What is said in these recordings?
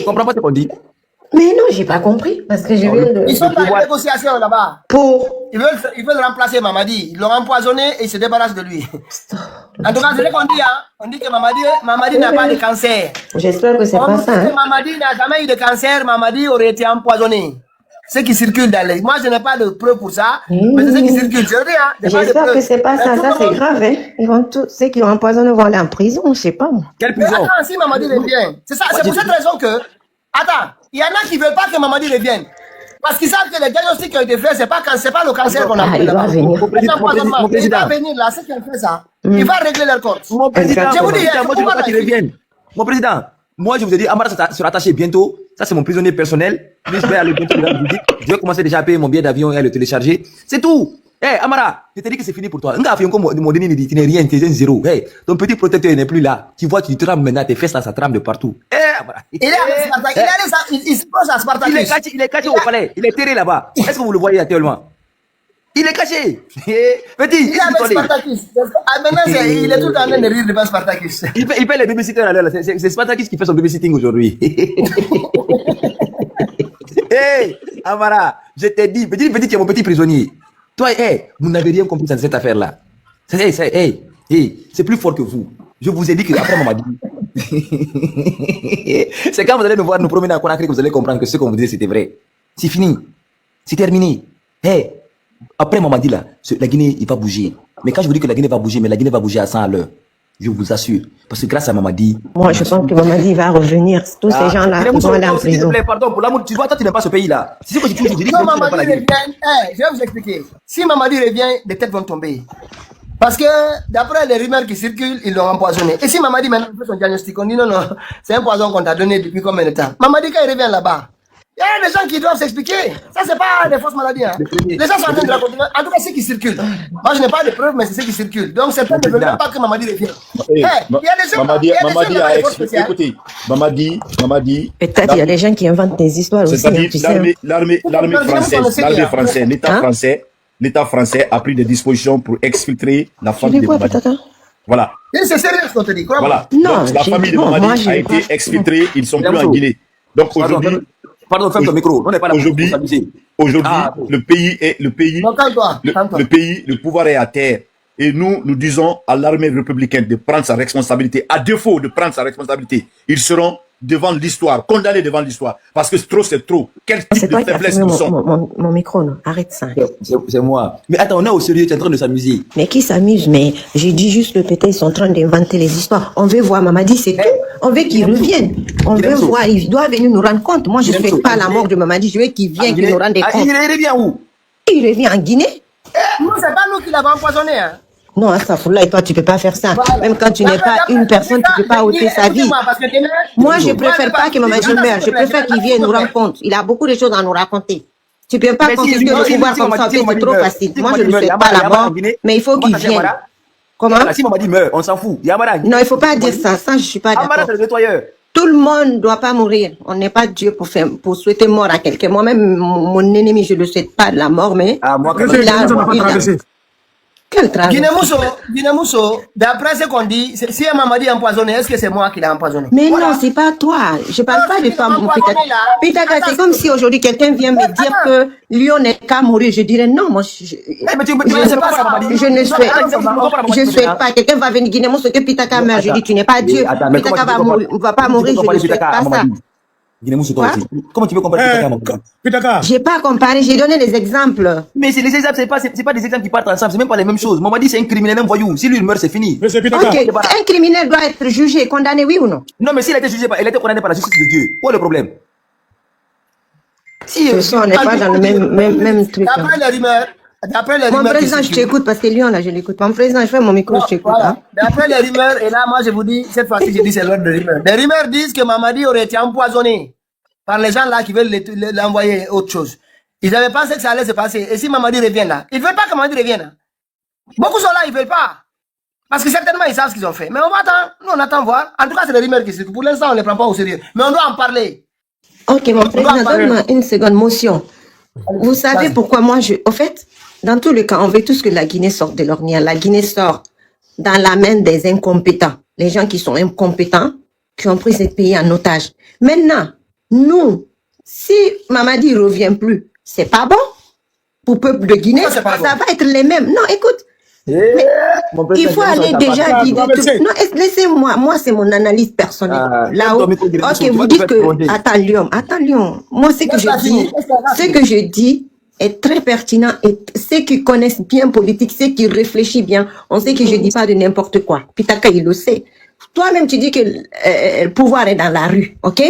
comprends pas ce qu'on dit. Mais non, j'ai pas compris. Parce que je viens de... Ils sont dans une négociation là-bas. Pour... Ils veulent remplacer Mamadi. Ils l'ont empoisonné et ils se débarrassent de lui. En tout cas, c'est ce qu'on dit. Hein. On dit que Mamadi n'a pas de cancer. J'espère que c'est pas ça. Hein. Mamadi n'a jamais eu de cancer. Mamadi aurait été empoisonné. Ce qui circule dans les... Moi, je n'ai pas de preuve pour ça. Mais c'est ce qui circule. J'espère que c'est pas ça. Ça, c'est grave. Hein. Ils vont tous... Ceux qui ont empoisonné vont aller en prison. Je sais pas. Quelle prison? Mais attends, si Mamadi revient. C'est ça. C'est pour cette raison que... Attends, il y en a qui ne veulent pas que Mamadi revienne. Parce qu'ils savent que les diagnostics qui ont été faits, c'est pas le cancer qu'on a fait. Il va venir. Il va venir là, ceux qui ont fait ça. Il va régler leur compte. Mon président, je vous dis, moi, je veux pas qu'il revienne. Mon président, moi, je vous ai dit, Amara sera attaché bientôt. Ça, c'est mon prisonnier personnel. Lui, je vais aller bientôt. Je vais commencer déjà à payer mon billet d'avion et à le télécharger. C'est tout. Hey, Amara, je te dis que c'est fini pour toi. Tu n'es rien, tu es zéro. Hey, ton petit protecteur n'est plus là. Tu vois, tu trembles maintenant, tes fesses là, ça tremble de partout. Hey, Amara. Il se pose à Spartacus. Il est caché au palais. Il est terré là-bas. Est-ce que vous le voyez actuellement? Il est caché. Petit, il est avec Spartacus. Maintenant, il est tout en train de rire devant Spartacus. Il paie les babysitters à l'heure. C'est Spartacus qui fait son babysitting aujourd'hui. Hey, Amara, je t'ai dit, petit, tu es mon petit prisonnier. Toi, hey, vous n'avez rien compris dans cette affaire-là. C'est plus fort que vous. Je vous ai dit que après Mamadi. C'est quand vous allez nous voir nous promener à Conakry que vous allez comprendre que ce qu'on vous disait c'était vrai. C'est fini. C'est terminé. Hey, après Mamadi là, la Guinée, il va bouger. Mais quand je vous dis que la Guinée va bouger, mais la Guinée va bouger à 100 à l'heure. Je vous assure. Parce que grâce à Mamadi. Moi, je pense que Mamadi va revenir. Tous ces gens-là vont aller en prison. Pardon, pour l'amour, tu vois, toi, tu n'aimes pas ce pays-là. C'est ce que tu dis. Si Mamadi revient, je vais vous expliquer. Si Mamadi revient, les têtes vont tomber. Parce que, d'après les rumeurs qui circulent, ils l'ont empoisonné. Et si Mamadi maintenant fait son diagnostic, on dit non, c'est un poison qu'on t'a donné depuis combien de temps? Mamadi, quand il revient là-bas, il y a des gens qui doivent s'expliquer. Ça, c'est pas des fausses maladies. Hein. Les gens sont en train de raconter. En tout cas, c'est ce qui circule. Moi, je n'ai pas de preuves, mais c'est ce qui circule. Donc, c'est pas ne veulent même pas que Mamadi revienne. Il y a des gens Mamadi a expliqué. Écoutez, Mamadi. Peut-être il y a des gens qui inventent des histoires aussi. C'est-à-dire, l'armée française, l'État français a pris des dispositions pour exfiltrer la famille de Mamadi. Voilà. C'est sérieux ce qu'on te dit. Voilà. Donc, la famille de Mamadi a été exfiltrée. Ils sont plus en Guinée. Donc, aujourd'hui. Pardon, ferme ton micro. On n'est pas là aujourd'hui, le pouvoir est à terre. Et nous disons à l'armée républicaine de prendre sa responsabilité. À défaut de prendre sa responsabilité, ils seront devant l'histoire, condamnés devant l'histoire. Parce que c'est trop. Quel type de faiblesse nous sommes. Mon micro, non. Arrête ça. C'est moi. Mais attends, on est au sérieux, tu es en train de s'amuser. Mais qui s'amuse? Mais j'ai dit juste le PT, ils sont en train d'inventer les histoires. On veut voir Mamadi, c'est tout. On veut qu'il revienne. On veut voir, il doit venir nous rendre compte. Moi, je ne souhaite pas la mort de Mamadi, je veux qu'il vienne, qu'il nous rende compte. Il revient où? Il revient en Guinée. Nous, c'est pas nous qui l'avons empoisonné. Hein. Non, Astaghfirullah, et toi, tu peux pas faire ça. Voilà. Même quand tu n'es pas une personne, tu peux pas ôter sa vie. Moi, je préfère pas que Mamadi meure. Je préfère qu'il vienne nous rendre compte. Il a beaucoup de choses à nous raconter. Tu peux pas confisquer le pouvoir comme ça, c'est trop facile. Moi, je ne souhaite pas la mort, mais il faut qu'il vienne. Comment? Si Mamadi meurt, on s'en fout. Non, il faut pas dire ça. Ça, je suis pas d'accord. Tout le monde ne doit pas mourir. On n'est pas Dieu pour souhaiter mort à quelqu'un. Moi-même, mon ennemi, je ne le souhaite pas de la mort, mais quel travail. Guinémousso, d'après ce qu'on dit, si un Mamadi est empoisonné, est-ce que c'est moi qui l'ai empoisonné? Mais voilà. Non, c'est pas toi. Je parle pas de toi, mon Pitaka. C'est comme si aujourd'hui quelqu'un vient me dire que Lyon n'est qu'à mourir. Je dirais non, moi, je ne souhaite pas. Quelqu'un va venir Guinémousso que Pitaka meurt. Je dis, tu n'es pas Dieu. Pitaka va pas mourir, je ne souhaite pas ça. Comment tu veux comparer Pitaka? J'ai pas comparé, j'ai donné des exemples. Mais les exemples, c'est pas des exemples qui partent ensemble, c'est même pas les mêmes choses. Mamadi, c'est un criminel, un voyou. Si lui il meurt, c'est fini. Ok, un criminel doit être jugé, condamné, oui ou non? Non, mais s'il a été jugé, il a été condamné par la justice de Dieu. Où est le problème? Si on n'est pas dans le même truc. D'après les rumeurs. Mon président, je t'écoute parce que Lyon, là, je l'écoute pas. Mon président, je fais mon micro, je t'écoute. Voilà. D'après les rumeurs, et là, moi, je vous dis, cette fois-ci, je dis c'est l'ordre de rumeurs. Les rumeurs disent que Mamadi aurait été empoisonné par les gens là qui veulent l'envoyer autre chose. Ils avaient pensé que ça allait se passer. Et si Mamadi revient là, ils ne veulent pas que Mamadi revienne. Beaucoup sont là, ils ne veulent pas. Parce que certainement, ils savent ce qu'ils ont fait. Mais on va attendre. Nous, on attend voir. En tout cas, c'est les rumeurs qui circulent. Pour l'instant, on ne les prend pas au sérieux. Mais on doit en parler. Ok, mon président, donne-moi une seconde motion. Vous savez pourquoi moi, au fait, dans tous les cas, on veut tous que la Guinée sorte de l'ornière. La Guinée sort dans la main des incompétents. Les gens qui sont incompétents, qui ont pris ce pays en otage. Maintenant, nous, si Mamadi ne revient plus, c'est pas bon pour le peuple de Guinée. Ça, c'est pas Ça bon. va être les mêmes. Non, écoute, Mon il président, faut Guinée-Bissau, aller ça déjà passe. dire. Non, laissez-moi. Moi, c'est mon analyse personnelle. Ah, Là-haut, Tom, écoute, Guinée-Bissau, ok, tu vous vas te dites faire que. gronder. Attends, Lyon. Moi, ce que Laisse-la je dis, finir, laisse-la ce finir. que je dis est très pertinent et ceux qui connaissent bien politique, ceux qui réfléchissent bien, on sait que je dis pas de n'importe quoi. Pitaka, il le sait. Toi-même, tu dis que le pouvoir est dans la rue, ok?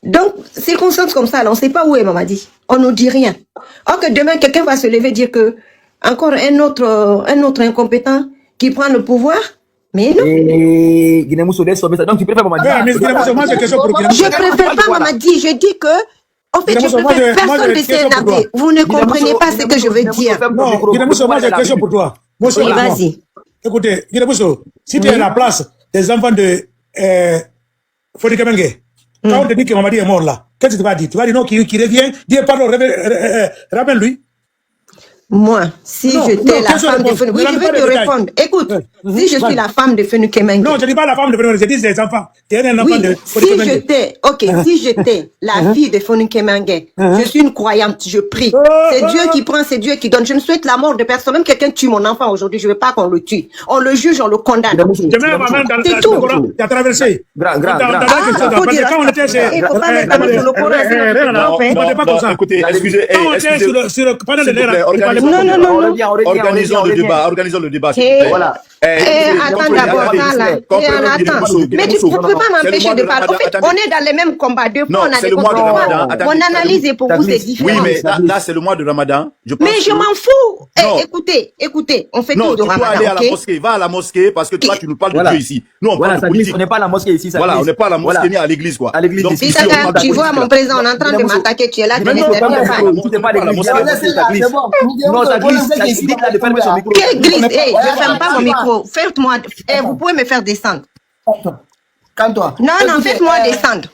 Donc, circonstances comme ça, là, on ne sait pas où est Mamadi. On ne nous dit rien. Or que demain, quelqu'un va se lever et dire que encore un autre incompétent qui prend le pouvoir. Mais non. Et Guinée-Bissau laisse tomber ça. Donc tu préfères Mamadi. Ouais, mais Guinée-Bissau, moi j'ai une question pour Guinée-Bissau. Je préfère pas Mamadi. Je dis que, en fait, je Guinée-Bissau, moi, préfère j'ai personne de une question pour s'énerver. toi. Vous ne comprenez pas ce que je veux dire. Non, Guinée-Bissau, moi j'ai une question pour toi. Moi, je suis Oui, là, moi. vas-y. Écoutez, Guinée-Bissau, si tu es à la place des enfants de Fodi Kemenge, quand on te dit que Mamadi est mort là, qu'est-ce que tu vas dire? Tu vas dire non, qu'il revient, dis pardon, ramène-lui. Moi, si Non, j'étais non, la question femme de réponse. Fenu, oui, Vous je n'avez vais pas te de détails. répondre. Écoute, Ouais. si je suis la femme de Fenu Kemenge, Non, je ne dis pas la femme de Fenu, je dis les enfants. Tu es un enfant oui, de Fodi si Kemenge. j'étais, ok, si j'étais la fille de Fonu Kemenge, je suis une croyante, je prie. C'est Dieu qui prend, c'est Dieu qui donne. Je ne souhaite la mort de personne. Même quelqu'un tue mon enfant aujourd'hui, je ne veux pas qu'on le tue. On le juge, on le condamne. Je mets ma main dans C'est le tout. Coran, tu as traversé. Grand. faut dire Quand on était chez. il faut pas mettre la main sur le Coran, sinon tu te Non, trompes, hein. non, pas comme non, ça. écoutez, excusez, Quand on était excusez. sur le panel de S'il vous plaît, l'air, il fallait organisons- pas. Non. Organisons le débat, organisons le débat, s'il vous Eh, plaît. voilà. Attends d'abord, ça là. Attends. Mais tu ne peux pas m'empêcher de parler. En fait, on est dans les mêmes combats. Deux Non, fois, on a c'est des le mois de combats. Ramadan. Attendez, Mon analyse est pour vous, c'est Oui, différent. mais là, c'est le mois de Ramadan. Je pense Mais je que- m'en fous. Non. Écoutez, on fait Non, tous tu de peux aller Ramadan, à la ok? mosquée. Va à la mosquée parce que toi, tu nous parles Voilà. de Dieu ici. Nous, on Voilà, parle de ça glisse. politique. On n'est pas à la mosquée ici. Ça Voilà, glisse. on n'est pas à la mosquée Voilà. ni à l'église, quoi. À l'église Donc, ici. ici, Si on t'as- parle de tu vois politique, mon là. président, on est en train de Guinée-Bissau. m'attaquer, tu es là, tu Mais n'es non, pas. pas Tout on n'est pas parle à la l'église. mosquée. Ça Laissez-la, glisse. c'est bon. Non, ça glisse. Ça glisse. Dites-la de fermer son micro. Quelle glisse? Hey, Ouais, je ferme pas mon ouais. micro. Faites-moi. Vous pouvez me faire descendre. Calme-toi. Non, Écoutez, faites-moi descendre.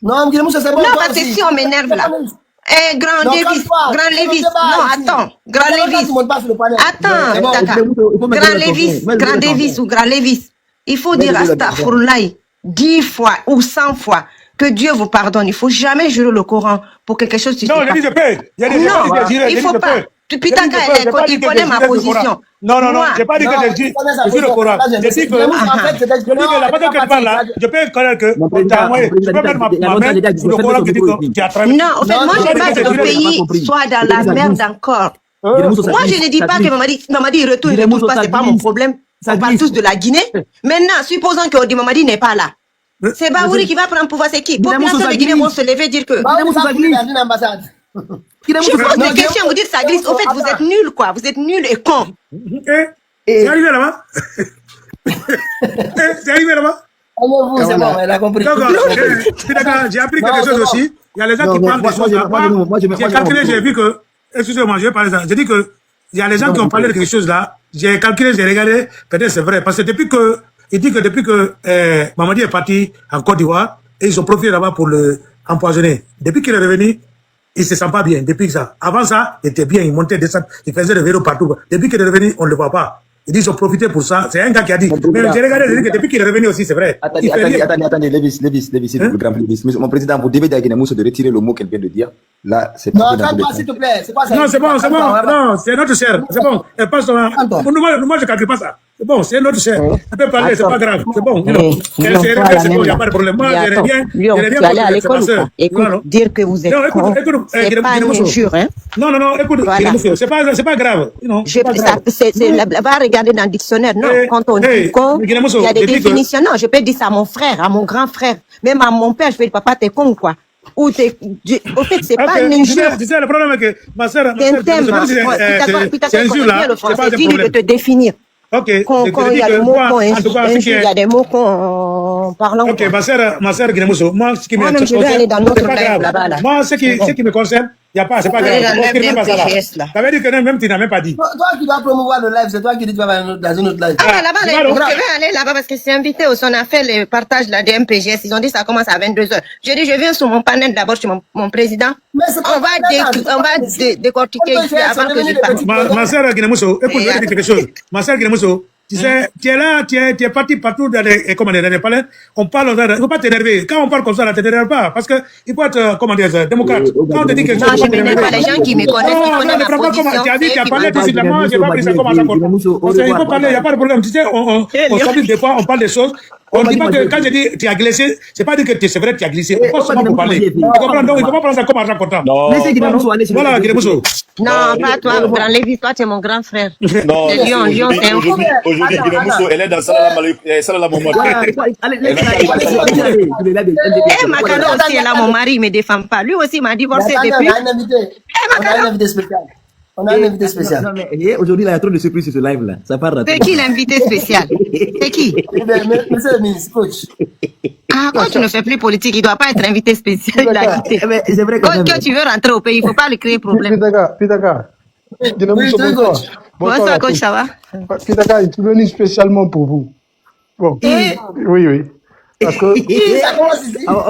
Non, Guinée-Bissau, c'est bon. Non, toi parce que aussi. si on m'énerve là. Grand Non, Lévis, calme-toi. Grand C'est Lévis. le débat Non, ici. attends. Grand C'est le débat, Lévis. tu montes pas sur le panel. Attends, C'est bon. Taka. il faut mettre Grand le Lévis, tampon. Mets le Grand tampon. Lévis ou Grand Lévis. Il faut dire Mets le tampon. Astaghfirullahi 10 fois ou 100 fois que Dieu vous pardonne. Il faut jamais jurer le Coran pour quelque chose qui se Non, j'ai passe. dit je peux. J'ai dit, j'ai Non, pas dit de jurer, il j'ai dit faut je pas. peux. Tu J'ai dit Pitaka, je peux, j'ai pas il dit que connaît je ma jurais le Coran. position. Non, Moi, j'ai pas dit que Non, je tu connais sa je suis le position. Coran. Là, J'ai dit que. Guinée-Bissau, en fait, c'est Je dis que la personne que tu parles là, je peux connaître que Mon on président, t'a envoyé. mon président, Je peux mettre ma il y a main longtemps, les gars, sur le vous Coran faites qui dit votre que tu as travaillé. non, en fait, Non, moi, non, je veux pas j'ai que le pas pays compris. soit dans la Ça merde glisse. encore. Guinée-Bissau, ça Moi, glisse, je ne dis ça pas que glisse. Mamadi retourne, il ne Guinée-Bissau, retourne pas, ça c'est pas glisse. mon problème. Ça On parle glisse. tous de la Guinée. Maintenant, supposons que Mamadi n'est pas là. C'est Baouri qui va prendre pouvoir, c'est qui? Guinée-Bissau, Population ça de Guinée glisse. vont se lever et dire que. Bah, on Guinée-Bissau, va ça couler glisse. dans une ambassade. Je Guinée-Bissau, pose Non, des questions, vous dites ça glisse. Au fait, vous êtes nuls, quoi. Vous êtes nuls et cons. C'est arrivé là-bas? C'est arrivé là-bas? Allez-vous, c'est bon, elle a compris. Donc, j'ai appris Non, quelque c'est chose bon. aussi. Il y a les gens Non, qui mais parlent moi, des choses là. moi, J'ai calculé, j'ai vu que. Excusez-moi, je vais parler de ça. J'ai dit que. Il y a les gens qui ont parlé de quelque chose là. J'ai calculé, j'ai regardé. Peut-être c'est vrai. Parce que depuis que. Il dit que depuis que Mamadi est parti en Côte d'Ivoire, et ils ont profité là-bas pour le empoisonner. Depuis qu'il est revenu, il se sent pas bien. Depuis ça. Avant ça, il était bien. Il montait, descendait. Il faisait le vélo partout. Depuis qu'il est revenu, on ne le voit pas. Ils disent qu'ils ont profité pour ça. C'est un gars qui a dit. Mais j'ai regardé, j'ai dit que depuis qu'il est revenu aussi, c'est vrai. Il fait rien. Attendez, Lévis, s'il vous plaît, grand Lévis. Mon président, vous devez dire à Guinée-Bissau de retirer le mot qu'elle vient de dire. Là, c'est Non, pas dans tous les calme-toi, sens. s'il te plaît. C'est quoi ça? Non, c'est bon, c'est bon. Non, c'est notre cher. C'est bon. Elle passe son. Attends. Moi, je ne calcule pas ça. C'est bon, c'est notre cher. Elle peut parler, c'est pas grave. C'est bon. Non, C'est pas la bon, il n'y a même. pas de problème. Moi, j'ai rien. Lyon, tu allais à l'école ou pas? Écoute, dire que vous êtes Non, écoute, con, écoute, c'est Guinée- pas une Guinée-Bissau. injure, hein. Non, écoute, Voilà. Guinée-Bissau, c'est pas grave. Non, Je, c'est pas grave. va regarder dans le dictionnaire. Non, quand on dit con, il Guinée-Bissau, y a des depuis que- définitions. Non, je peux dire ça à mon frère, à mon grand frère, même à mon père. Je peux dire, papa, t'es con ou quoi? Ou t'es. Au fait, c'est pas une injure. Tu sais, le problème est que ma soeur, C'est un thème. c'est injure là, le c'est pas français. un Dis-lui de problème. te définir. Ok, Quand il y a que des mots moi, con, en tout cas, ce qui il y est. a des mots con en parlant. Ok, ma soeur Guinée-Bissau, moi, ce qui me Moi-même, je vais aller dans c'est notre pas live grave. là-bas, là. Moi, ce qui me concerne, il n'y a pas, c'est pas Allez grave. dans le On ne même pas ça PGS, là. là. Ça veut dire que même tu n'as même pas dit. Toi qui dois promouvoir le live, c'est toi qui dis que tu vas aller dans une autre live. Ah, là-bas, tu là, vas je donc- vais aller là-bas parce que c'est invité au son affaire, le partage de la DMPGS. Ils ont dit que ça commence à 22h. J'ai dit, je viens sur mon panel d'abord chez mon président. Mais c'est pas On va décortiquer ici avant que je parte. Ma soeur Guinée-Bissau, écoute, je vais te dire quelque chose. Ma soeur Guinée-Bissau, Tu sais, tu es là, tu es parti partout dans les, comment dire, dans les palais. On parle, il ne faut pas t'énerver. Quand on parle comme ça, ne t'énerve pas. Parce que il faut être, comment dire, démocrate. Quand on te dit quelque chose, Non, je m'énerve pas. Les gens qui me connaissent, qui connaissent ma position. Tu as dit, tu as c'est parlé eux qui décidément, je n'ai pas pris ça comme attaque. Il faut parler, il n'y a pas de problème. Tu sais, on s'habille des fois, on parle des choses. On ne dit pas que quand je dis tu as glissé, c'est pas dire que c'est vrai que tu as glissé. On pense seulement pour parler. Tu comprends? Donc, il ne faut pas prendre ça comme argent comptant. Non, Voilà, Guinémousso. Non, pas toi, Grand Lévis, toi, tu es mon grand frère. non. C'est Lyon, c'est un fou. Aujourd'hui, Guinémousso, elle est dans Salala Mamadou. Eh, Makano aussi est là, mon mari, il ne me défend pas. Lui aussi m'a divorcé depuis. On a un invité spécial. On a un invité spécial. Non, mais aujourd'hui, il y a trop de surprises sur ce live-là. Ça part C'est qui l'invité spécial? C'est qui? Monsieur le ministre, coach. Ah, quand tu ne fais plus politique, il ne doit pas être invité spécial. Il a quitté. C'est vrai Quand que tu veux rentrer au pays, il ne faut pas lui créer problème. Pitaka. Oui, Bonsoir. Bonsoir, coach, ça va? Pitaka, je suis venu spécialement pour vous. Bon. Oui. Parce que.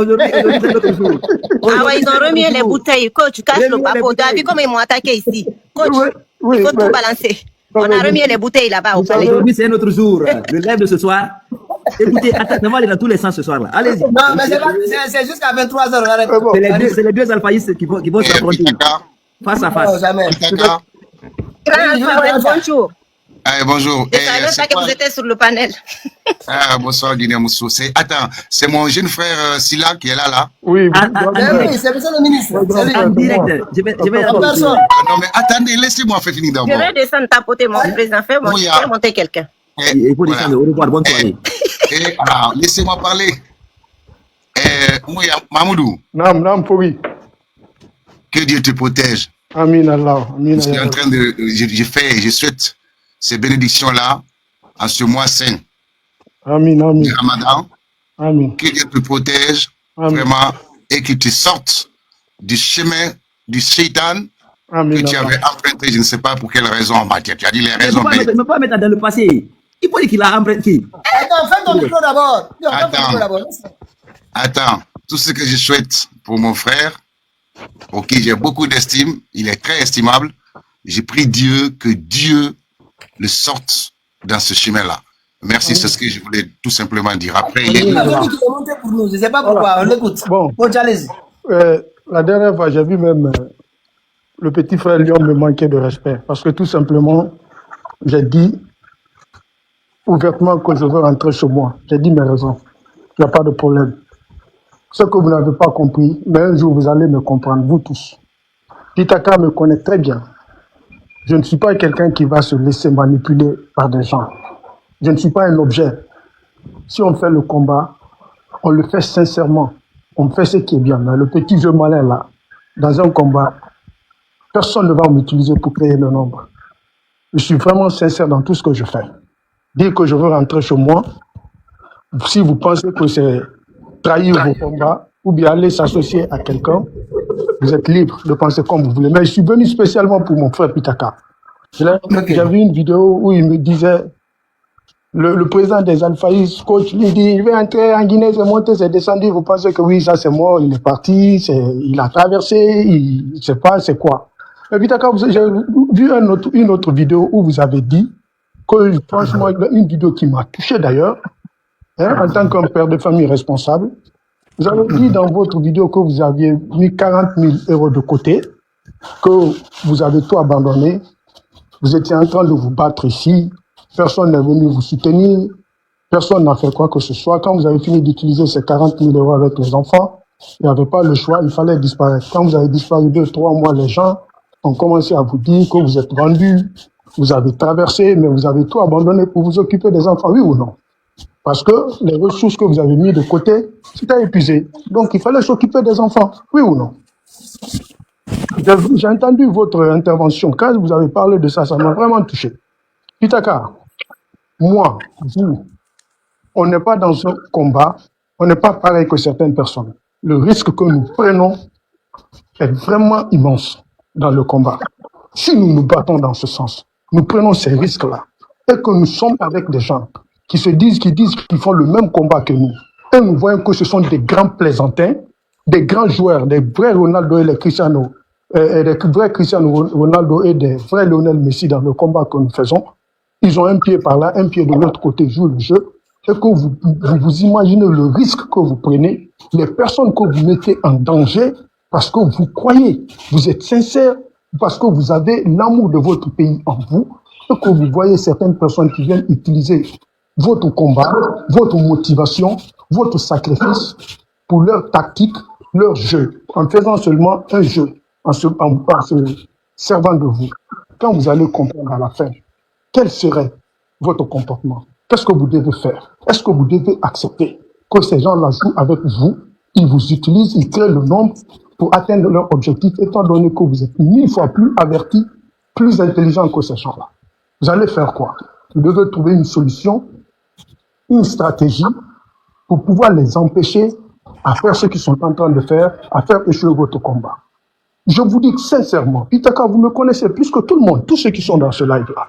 Aujourd'hui, c'est notre jour. Ah ouais, ils ont remis les bouteilles. Coach, cache le papo. Tu as vu comment ils m'ont attaqué ici? Coach, il faut tout balancer. On a remis les bouteilles là-bas au palais. Aujourd'hui, c'est notre jour. Le live de ce soir. Écoutez, attends, on va aller dans tous les sens ce soir-là. Allez-y. Non, mais c'est jusqu'à 23h, on arrête. C'est les deux alphaïstes qui vont s'affronter. Face à Non, face. jamais. Pitaka. Grand Alpha, bonjour. Bonjour. Je savais pas que vous étiez sur le panel. Bonsoir Guinémousso. Attends, c'est mon jeune frère Silla qui est là. Oui, Oui, c'est monsieur le ministre. Salut. En direct. Je vais Personne. Non mais attendez, laissez-moi faire finir Je d'abord. vais descendre tapoter mon président. Fais monter quelqu'un. Il faut descendre. Au revoir. Bonne soirée. Laissez-moi parler. Mouya, Mamoudou, Nam, pourri. que Dieu te protège. Amin Allah. Je suis en train de, je souhaite ces bénédictions-là en ce mois saint Amin. du Ramadan. Amin. Que Dieu te protège vraiment et qu'il te sorte du chemin du shaitan que tu avais emprunté, je ne sais pas pour quelle raison. Tu as dit les raisons. Il ne peut pas mettre dans le passé. Il faut dire qu'il a emprunté. Attends, fais ton micro d'abord. Attends, tout ce que je souhaite pour mon frère, pour qui j'ai beaucoup d'estime, il est très estimable, j'ai prie Dieu que Dieu le sorte dans ce chemin-là. Merci, c'est ce que je voulais tout simplement dire. Après, il est... Il a dit qu'il est monté pour nous, je ne sais pas pourquoi, on l'écoute. Bon, allez-y. la dernière fois, j'ai vu même le petit frère Lyon me manquer de respect. Parce que tout simplement, j'ai dit ouvertement que je veux rentrer chez moi. J'ai dit mes raisons. Il n'y a pas de problème. Ce que vous n'avez pas compris, mais un jour vous allez me comprendre, vous tous. Pitaka me connaît très bien. Je ne suis pas quelqu'un qui va se laisser manipuler par des gens. Je ne suis pas un objet. Si on fait le combat, on le fait sincèrement. On fait ce qui est bien. Mais le petit jeu malin là, dans un combat, personne ne va m'utiliser pour créer le nombre. Je suis vraiment sincère dans tout ce que je fais. Dire que je veux rentrer chez moi, si vous pensez que c'est trahir vos combats ou bien aller s'associer à quelqu'un, vous êtes libre de penser comme vous voulez. Mais je suis venu spécialement pour mon frère Pitaka. J'ai vu une vidéo où il me disait, le président des Alphaïs, coach, lui dit, il va entrer en Guinée, c'est monté, c'est descendu, vous pensez que oui, ça c'est mort, il est parti, il a traversé, il ne sait pas c'est quoi. Mais Pitaka, j'ai vu une autre vidéo où vous avez dit que, franchement, une vidéo qui m'a touché d'ailleurs, en tant qu'un père de famille responsable, vous avez dit dans votre vidéo que vous aviez mis 40 000 € de côté, que vous avez tout abandonné, vous étiez en train de vous battre ici, personne n'est venu vous soutenir, personne n'a fait quoi que ce soit. Quand vous avez fini d'utiliser ces 40 000 € avec les enfants, il n'y avait pas le choix, il fallait disparaître. Quand vous avez disparu 2-3 mois, les gens ont commencé à vous dire que vous êtes vendu, vous avez traversé, mais vous avez tout abandonné pour vous occuper des enfants, oui ou non? Parce que les ressources que vous avez mis de côté, c'était épuisé. Donc, il fallait s'occuper des enfants. Oui ou non? J'ai entendu votre intervention. Quand vous avez parlé de ça, ça m'a vraiment touché. Pitaka, moi, vous, on n'est pas dans un combat. On n'est pas pareil que certaines personnes. Le risque que nous prenons est vraiment immense dans le combat. Si nous nous battons dans ce sens, nous prenons ces risques-là et que nous sommes avec des gens qui disent qu'ils font le même combat que nous. Et nous voyons que ce sont des grands plaisantins, des grands joueurs, des vrais Ronaldo et les Cristiano, des vrais Cristiano Ronaldo et des vrais Lionel Messi dans le combat que nous faisons. Ils ont un pied par là, un pied de l'autre côté, jouent le jeu. Et que vous imaginez le risque que vous prenez, les personnes que vous mettez en danger parce que vous croyez, vous êtes sincère, parce que vous avez l'amour de votre pays en vous, et que vous voyez certaines personnes qui viennent utiliser votre combat, votre motivation, votre sacrifice pour leur tactique, leur jeu, en faisant seulement un jeu, en se servant de vous. Quand vous allez comprendre à la fin, quel serait votre comportement? Qu'est-ce que vous devez faire? Est-ce que vous devez accepter que ces gens-là jouent avec vous, ils vous utilisent, ils créent le nombre pour atteindre leur objectif, étant donné que vous êtes 1000 fois plus avertis, plus intelligents que ces gens-là? Vous allez faire quoi? Vous devez trouver une solution, une stratégie pour pouvoir les empêcher à faire ce qu'ils sont en train de faire, à faire échouer votre combat. Je vous dis sincèrement, Pitaka, vous me connaissez plus que tout le monde, tous ceux qui sont dans ce live-là.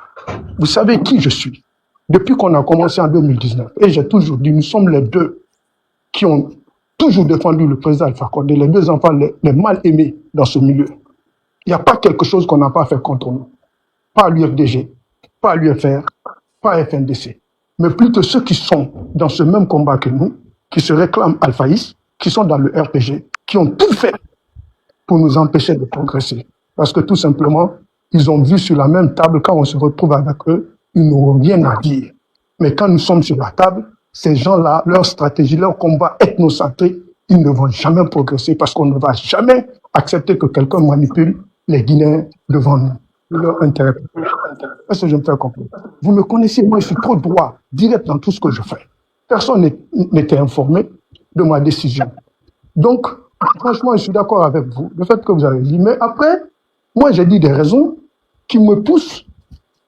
Vous savez qui je suis. Depuis qu'on a commencé en 2019, et j'ai toujours dit, nous sommes les deux qui ont toujours défendu le président Alpha Condé, les deux enfants les mal aimés dans ce milieu. Il n'y a pas quelque chose qu'on n'a pas fait contre nous. Pas à l'UFDG, pas à l'UFR, pas à FNDC. Mais plutôt ceux qui sont dans ce même combat que nous, qui se réclament alphaïstes, qui sont dans le RPG, qui ont tout fait pour nous empêcher de progresser. Parce que tout simplement, ils ont vu sur la même table, quand on se retrouve avec eux, ils n'auront rien à dire. Mais quand nous sommes sur la table, ces gens-là, leur stratégie, leur combat ethnocentré, ils ne vont jamais progresser parce qu'on ne va jamais accepter que quelqu'un manipule les Guinéens devant nous. Leur intérêt. Est-ce que je me fais comprendre? Vous me connaissez, moi je suis trop droit, direct dans tout ce que je fais. Personne n'était informé de ma décision. Donc, franchement, je suis d'accord avec vous, le fait que vous avez dit. Mais après, moi j'ai dit des raisons qui me poussent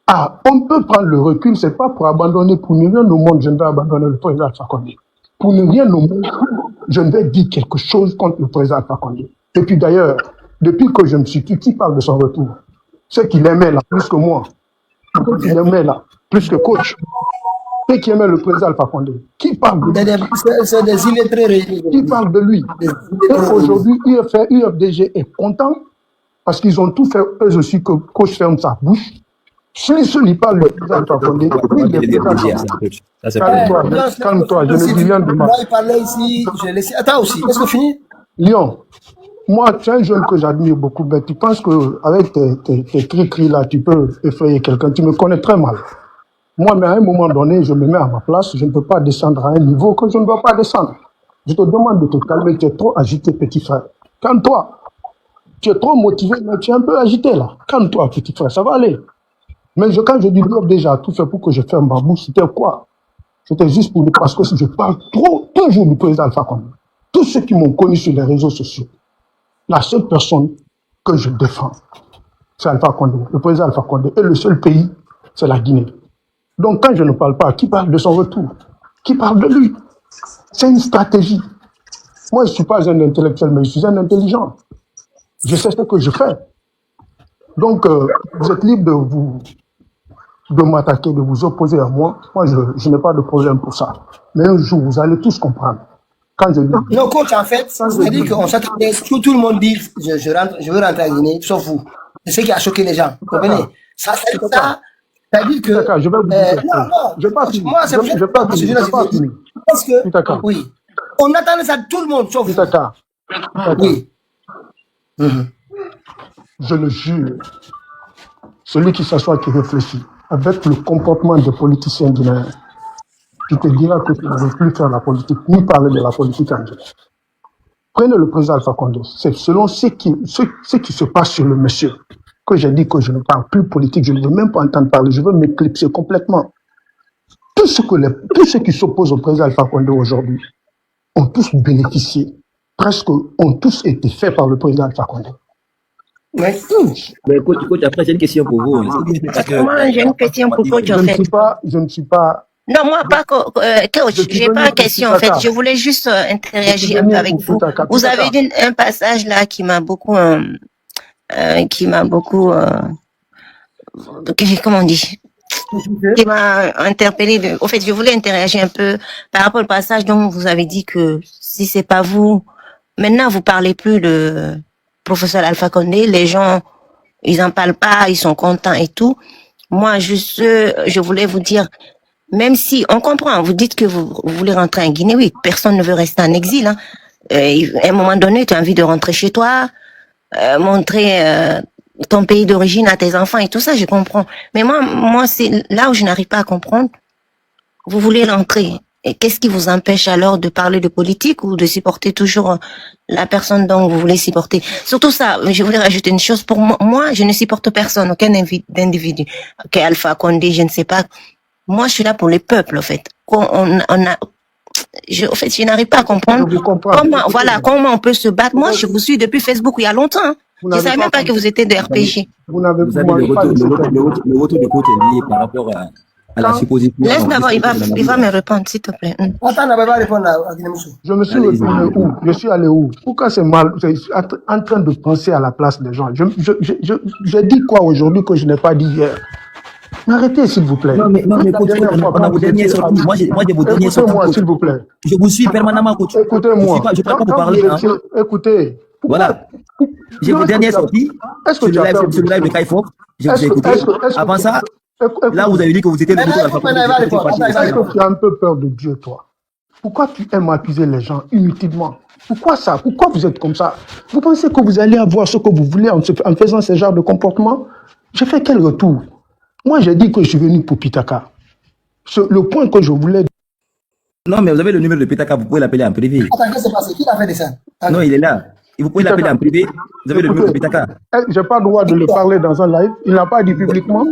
à, on peut prendre le recul, c'est pas pour abandonner, pour ne rien au monde, je ne vais abandonner le président Alpha Condé. Pour ne rien au monde, je ne vais dire quelque chose contre le président Alpha Condé. Et puis d'ailleurs, depuis que je me suis dit, qui parle de son retour? Ceux qui l'aimaient là, plus que moi. Ceux qui l'aimaient là, plus que coach. Ceux qui aimaient le président Alpha Condé. Qui parle de lui? C'est des illettrés réunis. Qui parle de lui? Et aujourd'hui, UFDG est content parce qu'ils ont tout fait, eux aussi, que coach ferme sa bouche. Si celui parle le président Alpha Condé, calme-toi, je ne dis rien de mal. Moi, il parlait ici, j'ai laissé. Attends aussi, est-ce que fini? Lyon, moi, tu es un jeune que j'admire beaucoup, mais tu penses qu'avec tes cris-cris là, tu peux effrayer quelqu'un. Tu me connais très mal. Moi, mais à un moment donné, je me mets à ma place, je ne peux pas descendre à un niveau que je ne dois pas descendre. Je te demande de te calmer, tu es trop agité, petit frère. Calme-toi. Tu es trop motivé, mais tu es un peu agité là. Calme-toi, petit frère, ça va aller. Mais quand je dis déjà tout fait pour que je ferme ma bouche, c'était quoi? C'était juste pour parce que je parle toujours du président Alpha Condé. Tous ceux qui m'ont connu sur les réseaux sociaux, la seule personne que je défends, c'est Alpha Condé, le président Alpha Condé. Et le seul pays, c'est la Guinée. Donc quand je ne parle pas, qui parle de son retour? Qui parle de lui? C'est une stratégie. Moi, je ne suis pas un intellectuel, mais je suis un intelligent. Je sais ce que je fais. Donc, vous êtes libre de m'attaquer, de vous opposer à moi. Moi, je n'ai pas de problème pour ça. Mais un jour, vous allez tous comprendre. Quand je dis... Non, coach, en fait, c'est-à-dire qu'on s'attendait, tout le monde dit, je veux rentrer à Guinée, sauf vous. C'est ce qui a choqué les gens. Vous comprenez? Ça, c'est ça. C'est-à-dire que... D'accord, je vais vous dire. Non, je vais pas finir. moi, c'est je vais pas finir. parce que, oui, on attendait ça de tout le monde, sauf vous. D'accord. Oui. Je le jure, celui qui s'assoit, qui réfléchit, avec le comportement des politiciens guinéens, tu te diras que tu ne veux plus faire la politique, ni parler de la politique en Guinée. Prenez le président Alpha Condé. C'est selon ce qui se passe sur le monsieur que j'ai dit que je ne parle plus politique, je ne veux même pas entendre parler, je veux m'éclipser complètement. Tous ceux qui s'opposent au président Alpha Condé aujourd'hui ont tous bénéficié, presque ont tous été faits par le président Alpha Condé. Mais coach, après, j'ai une question pour vous. Moi, j'ai une question pour coach, en fait. Je ne suis pas... Non, moi, pas coach, j'ai pas une question, en fait. Je voulais juste interagir un peu avec vous. Vous avez dit un passage là qui m'a beaucoup, comment on dit? Qui m'a interpellé. Au fait, je voulais interagir un peu par rapport au passage dont vous avez dit que si c'est pas vous, maintenant vous parlez plus de professeur Alpha Condé, les gens, ils en parlent pas, ils sont contents et tout. Moi, juste, je voulais vous dire, même si on comprend, vous dites que vous voulez rentrer en Guinée, oui, personne ne veut rester en exil. Hein. À un moment donné, tu as envie de rentrer chez toi, montrer ton pays d'origine à tes enfants et tout ça, je comprends. Mais moi, c'est là où je n'arrive pas à comprendre. Vous voulez rentrer. Et qu'est-ce qui vous empêche alors de parler de politique ou de supporter toujours la personne dont vous voulez supporter? Surtout ça, je voulais rajouter une chose. Pour moi, je ne supporte personne, aucun individu. Ok, Alpha Condé, je ne sais pas. Moi, je suis là pour les peuples, en fait. En fait, je n'arrive pas à comprendre comment on peut se battre. Moi, je vous suis depuis Facebook il y a longtemps. Hein. Je ne savais même pas que vous étiez de RPG. Vous savez, le retour de côte est lié par rapport à la supposition. Laisse d'abord, il va me répondre, s'il te plaît. Attends, on va pas répondre à Guinée-Moussou. Je me suis retourné où? Je suis allé où? Pourquoi c'est mal? Je suis en train de penser à la place des gens. J'ai dit quoi aujourd'hui que je n'ai pas dit hier? Arrêtez, s'il vous plaît. Non, mais coach, on a vos dernières sorties. Moi, j'ai vos dernières sorties. Écoutez-moi, s'il vous plaît. Je vous suis permanemment, coach. Écoutez-moi. Je ne parle pas pour parler. Hein. Écoutez. Voilà. J'ai vos dernières sorties. Sur le live de Kaifof. Je vous ai écouté. Avant ça, là, vous avez dit que vous étiez le retour de la Est-ce que tu as un peu peur de Dieu, toi? Pourquoi tu aimes accuser les gens inutilement? Pourquoi ça? Pourquoi vous êtes comme ça? Vous pensez que vous allez avoir ce que vous voulez en faisant ce genre de comportement? J'ai fait quel retour? Moi, j'ai dit que je suis venu pour Pitaka. Le point que je voulais... Non, mais vous avez le numéro de Pitaka, vous pouvez l'appeler en privé. Attends, qu'est-ce qui s'est passé? Qui l'a fait de ça? Non, il est là. Et vous pouvez l'appeler en privé. Vous avez le numéro de Pitaka. Je n'ai pas le droit de le parler dans un live. Il n'a pas dit publiquement.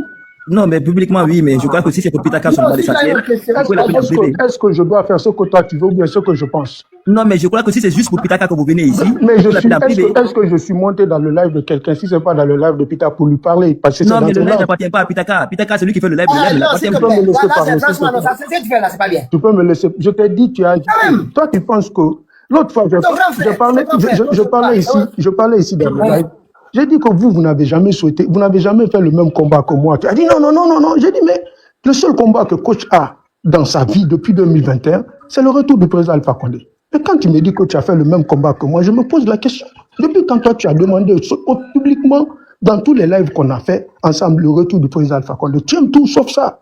Non, mais publiquement, oui, mais je crois que si c'est pour Pitaka seulement l'essentiel, vous pouvez l'appeler en privé. Est-ce que je dois faire ce que toi tu veux ou bien ce que je pense? Non, mais je crois que si c'est juste pour Pitaka que vous venez ici, mais est-ce que je suis monté dans le live de quelqu'un, si ce n'est pas dans le live de Pitaka pour lui parler, parce que non, mais le live n'appartient pas à Pitaka. Pitaka, c'est lui qui fait le live. Le live n'appartient pas. Tu peux me laisser. Je t'ai dit, toi, tu penses que l'autre fois, je parlais ici dans le live. J'ai dit que vous n'avez jamais souhaité, vous n'avez jamais fait le même combat que moi. Tu as dit non. J'ai dit, mais le seul combat que coach a dans sa vie depuis 2021, c'est le retour du président Alpha Condé. Et quand tu me dis que tu as fait le même combat que moi, je me pose la question. Depuis quand toi, tu as demandé publiquement, dans tous les lives qu'on a fait ensemble, le retour du président Alpha Condé, tu aimes tout sauf ça.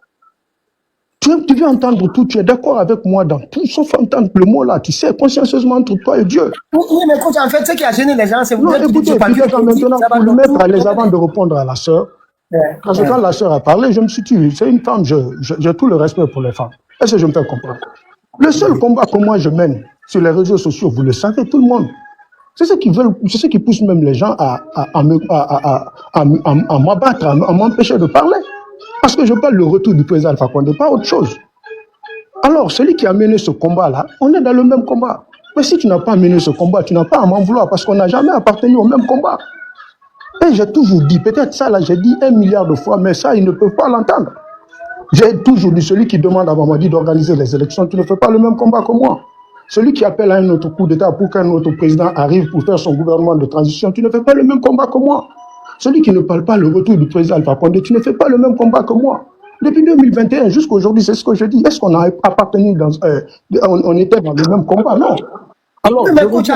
Tu veux entendre tout, tu es d'accord avec moi dans tout, sauf entendre le mot là, tu sais, consciencieusement entre toi et Dieu. Oui, mais écoute, en fait, ce qui a gêné les gens, c'est vous. Non, écoutez, maintenant, pour le mettre à l'aise avant de répondre à la sœur, parce que quand la sœur a parlé, je me suis dit, c'est une femme, j'ai tout le respect pour les femmes. Est-ce que je me fais comprendre? Le seul combat que moi je mène sur les réseaux sociaux, vous le savez, tout le monde, c'est ce qui pousse même les gens à m'abattre, à m'empêcher de parler. Parce que je parle le retour du président Alpha Condé, pas autre chose. Alors, celui qui a mené ce combat-là, on est dans le même combat. Mais si tu n'as pas mené ce combat, tu n'as pas à m'en vouloir parce qu'on n'a jamais appartenu au même combat. Et j'ai toujours dit, peut-être ça là, j'ai dit 1 milliard de fois, mais ça, ils ne peuvent pas l'entendre. J'ai toujours dit, celui qui demande à Mamadi d'organiser les élections, tu ne fais pas le même combat que moi. Celui qui appelle à un autre coup d'État pour qu'un autre président arrive pour faire son gouvernement de transition, tu ne fais pas le même combat que moi. Celui qui ne parle pas le retour du président Alpha Condé, tu ne fais pas le même combat que moi. Depuis 2021 jusqu'à aujourd'hui, c'est ce que je dis. Est-ce qu'on a appartenu on était dans le même combat? Non. Alors, coach,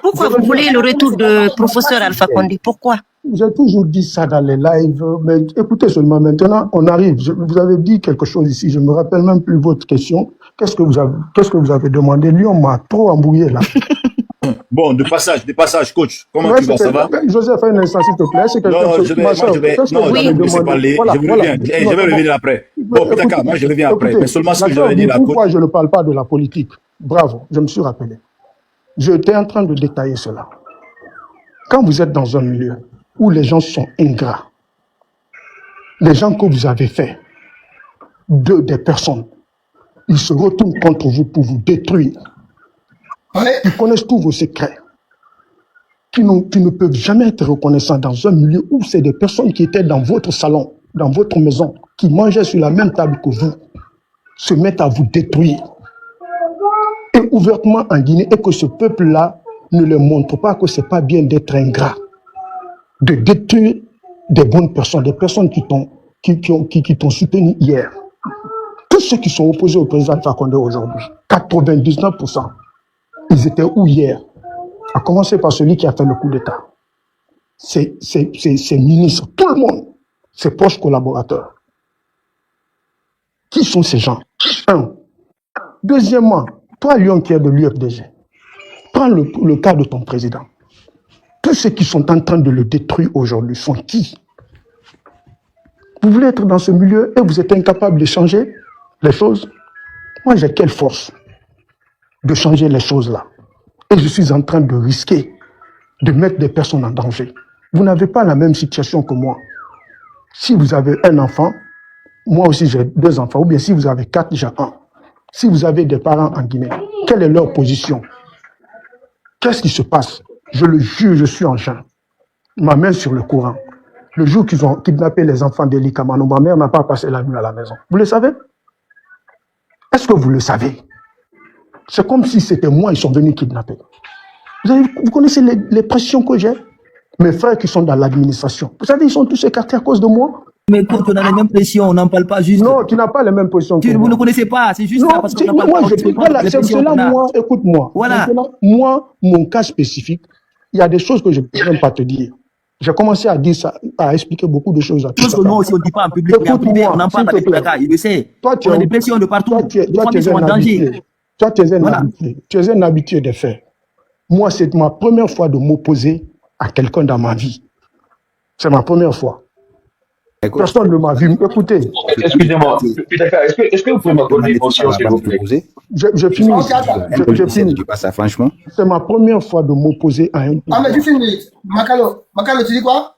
pourquoi vous voulez le retour de professeur Alpha Condé? Pourquoi? J'ai toujours dit ça dans les lives, mais écoutez seulement maintenant, on arrive. Vous avez dit quelque chose ici, je ne me rappelle même plus votre question. Qu'est-ce que vous avez demandé? Lui, on m'a trop embrouillé là. Bon, de passage, coach. Comment tu vas, ça va? Joseph, un instant, s'il te plaît. C'est je vais laisser parler. Je vais revenir après. Bon, Pitaka, moi je reviens après. Mais seulement ce que je vais dire là. Pourquoi je ne parle pas de la politique? Bravo, je me suis rappelé. J'étais en train de détailler cela. Quand vous êtes dans un milieu où les gens sont ingrats, les gens que vous avez fait, des personnes, ils se retournent contre vous pour vous détruire. Ils connaissent tous vos secrets, qui ne peuvent jamais être reconnaissants dans un milieu où c'est des personnes qui étaient dans votre salon, dans votre maison, qui mangeaient sur la même table que vous, se mettent à vous détruire. Et ouvertement en Guinée, et que ce peuple-là ne leur montre pas que c'est pas bien d'être ingrat, de détruire des bonnes personnes, des personnes qui t'ont soutenu hier. Tous ceux qui sont opposés au président Alpha Condé aujourd'hui, 99%, ils étaient où hier? À commencer par celui qui a fait le coup d'État. Ces ministres, tout le monde. ses proches collaborateurs. Qui sont ces gens? Un. Deuxièmement, toi, Lyon, qui est de l'UFDG, prends le cas de ton président. Tous ceux qui sont en train de le détruire aujourd'hui sont qui? Vous voulez être dans ce milieu et vous êtes incapable de changer les choses? Moi, j'ai quelle force de changer les choses là? Et je suis en train de risquer de mettre des personnes en danger. Vous n'avez pas la même situation que moi. Si vous avez un enfant, moi aussi j'ai 2 enfants, ou bien si vous avez 4, j'ai 1. Si vous avez des parents en Guinée, quelle est leur position? Qu'est-ce qui se passe? Je le jure, je suis en jeun. Ma main sur le Coran. Le jour qu'ils ont kidnappé les enfants d'Eli Kamano, ma mère n'a pas passé la nuit à la maison. Vous le savez? Est-ce que vous le savez? C'est comme si c'était moi, ils sont venus kidnapper. Vous connaissez les pressions que j'ai? Mes frères qui sont dans l'administration, vous savez, ils sont tous écartés à cause de moi. Mais quand on a les mêmes pressions, on n'en parle pas juste. Non, tu n'as pas les mêmes positions que Vous moi. ne connaissez pas, c'est juste Non, ça parce qu'on n'en parle moi, pas. voilà, c'est cela, moi, écoute-moi. Voilà. Maintenant, moi, mon cas spécifique, il y a des choses que je ne peux même pas te dire. J'ai commencé à dire ça, à expliquer beaucoup de choses à tout Parce que nous aussi, on ne dit pas en public, mais en privé, on en parle avec Pétaka, il le sait. Toi, On a des pressions de partout. Les familles sont en danger. Toi, tu es un Voilà. habitué. Tu es un habitué des faits. Moi, c'est ma première fois de m'opposer à quelqu'un dans ma vie. C'est ma première fois. Personne ne m'a vu. Écoutez, Excusez-moi, est-ce que vous pouvez m'accorder une motion, s'il vous plaît? je finis. Je finis. Tu passes ça, franchement. C'est ma première fois de m'opposer à un. Ah, mais juste une minute. Makalo, tu dis quoi?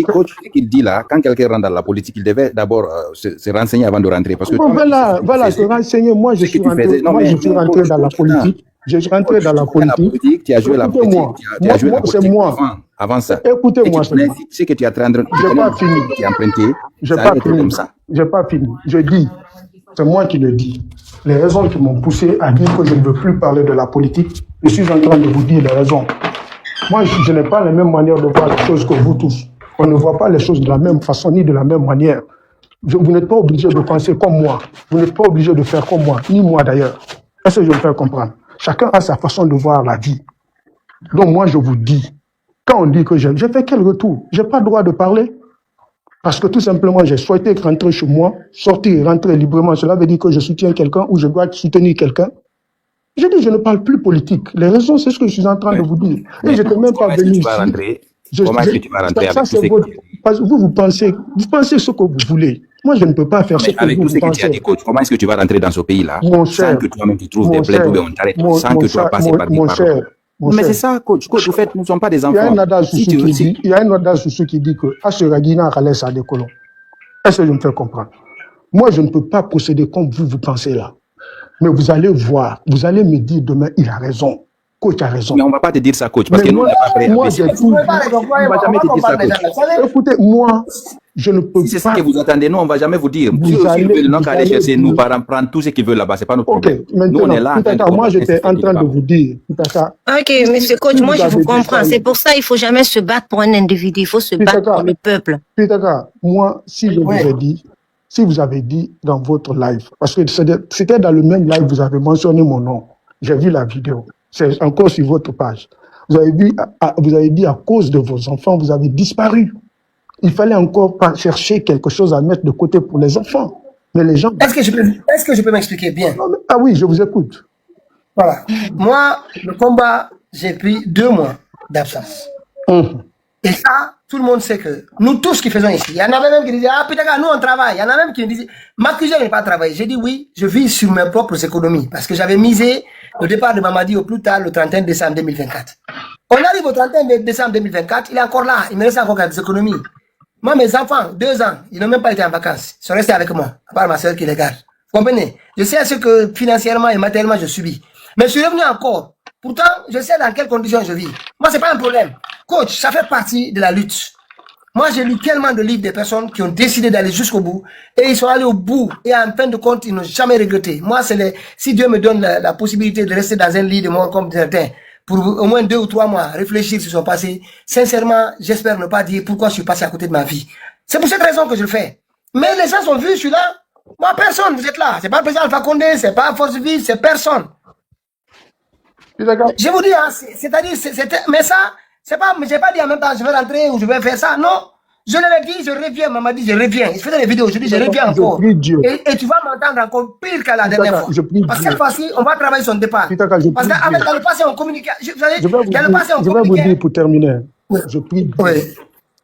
Coach, ce qu'il dit là, quand quelqu'un rentre dans la politique, il devait d'abord se renseigner avant de rentrer. Parce que Bon, voilà, se renseigner. Moi, je suis rentré dans la politique. Je suis rentré dans la politique. Tu as joué la politique. Tu as joué la politique avant ça. Écoutez-moi, ce que tu as emprunté. J'ai pas fini. Je dis, c'est moi qui le dis. Les raisons qui m'ont poussé à dire que je ne veux plus parler de la politique, je suis en train de vous dire les raisons. Moi, je n'ai pas la même manière de voir les choses que vous tous. On ne voit pas les choses de la même façon ni de la même manière. Vous n'êtes pas obligé de penser comme moi. Vous n'êtes pas obligé de faire comme moi, ni moi d'ailleurs. Est-ce que je me fais comprendre? Chacun a sa façon de voir la vie. Donc moi, je vous dis, quand on dit que j'ai fait quel retour? Je n'ai pas le droit de parler. Parce que tout simplement, j'ai souhaité rentrer chez moi, sortir et rentrer librement. Cela veut dire que je soutiens quelqu'un ou je dois soutenir quelqu'un. Je dis, je ne parle plus politique. Les raisons, c'est ce que je suis en train de vous dire. Et je n'étais même pas venu ici. Comment est-ce que tu vas rentrer avec tout vous pensez ce que vous voulez. Moi, je ne peux pas faire ce que vous pensez. Avec tout ce que tu as dit, coach, comment est-ce que tu vas rentrer dans ce pays-là sans que toi-même tu trouves des plaies ou on t'arrête, sans que tu vas passer par des paroles? Mais c'est ça, coach. Coach, en fait, nous ne sommes pas des enfants. Il y a un adage qui dit que Asheragina Rales a des colons. Est-ce que je me fais comprendre? Moi, je ne peux pas procéder comme vous pensez là. Mais vous allez voir, vous allez me dire demain, il a raison. Coach a raison. Mais on ne va pas te dire ça, coach, parce que nous, on n'est pas prêts. Moi, j'ai tout. On ne va jamais te dire ça, coach. Écoutez, moi, je ne peux pas. Si c'est ça que vous attendez, nous, on ne va jamais vous dire. Si ils veulent donc aller chercher, nous, prendre tout ce qu'ils veulent là-bas, ce n'est pas notre problème. Nous, on est là. Moi, j'étais en train de vous dire. Ok, monsieur coach, moi, je vous comprends. C'est pour ça qu'il ne faut jamais se battre pour un individu. Il faut se battre pour le peuple. Pitaka, moi, si je vous ai dit, si vous avez dit dans votre live, parce que c'était dans le même live, vous avez mentionné mon nom. J'ai vu la vidéo. C'est encore sur votre page. Vous avez dit à cause de vos enfants, vous avez disparu. Il fallait encore pas chercher quelque chose à mettre de côté pour les enfants. Mais les gens... Est-ce que je peux m'expliquer bien? Ah oui, je vous écoute. Voilà. Moi, le combat, j'ai pris 2 mois d'absence. Et ça, tout le monde sait que nous tous qui faisons ici, il y en avait même qui disaient, ah putain, nous on travaille. Il y en a même qui me disaient, m'accusez de ne pas travailler. J'ai dit oui, je vis sur mes propres économies. Parce que j'avais misé le départ de Mamadi au plus tard le 31 décembre 2024. On arrive au 31 décembre 2024, il est encore là, il me reste encore quelques économies. Moi, mes enfants, 2 ans, ils n'ont même pas été en vacances. Ils sont restés avec moi, à part ma soeur qui les garde. Vous comprenez? Je sais ce que financièrement et matériellement je subis. Mais je suis revenu encore. Pourtant, je sais dans quelles conditions je vis. Moi, c'est pas un problème. Coach, ça fait partie de la lutte. Moi, j'ai lu tellement de livres des personnes qui ont décidé d'aller jusqu'au bout et ils sont allés au bout et en fin de compte, ils n'ont jamais regretté. Moi, si Dieu me donne la possibilité de rester dans un lit de mort comme certains pour au moins 2 ou 3 mois, réfléchir sur son passé, sincèrement, j'espère ne pas dire pourquoi je suis passé à côté de ma vie. C'est pour cette raison que je le fais. Mais les gens sont vus, je suis là. Moi, personne, vous êtes là. C'est pas le président Alpha Condé, c'est pas Force Vive, c'est personne. Je vous dis, hein, c'est-à-dire, mais ça, c'est pas, j'ai pas dit en même temps, je vais rentrer ou je vais faire ça. Non. Je l'ai dit, je reviens, Mamadi, je reviens. Je faisais des vidéos, je dis, je reviens encore. Je prie Dieu. Et tu vas m'entendre encore pire qu'à la dernière fois. Parce que cette fois-ci, on va travailler son départ. Parce que dans le passé, on communiquait. Je vais vous dire pour terminer.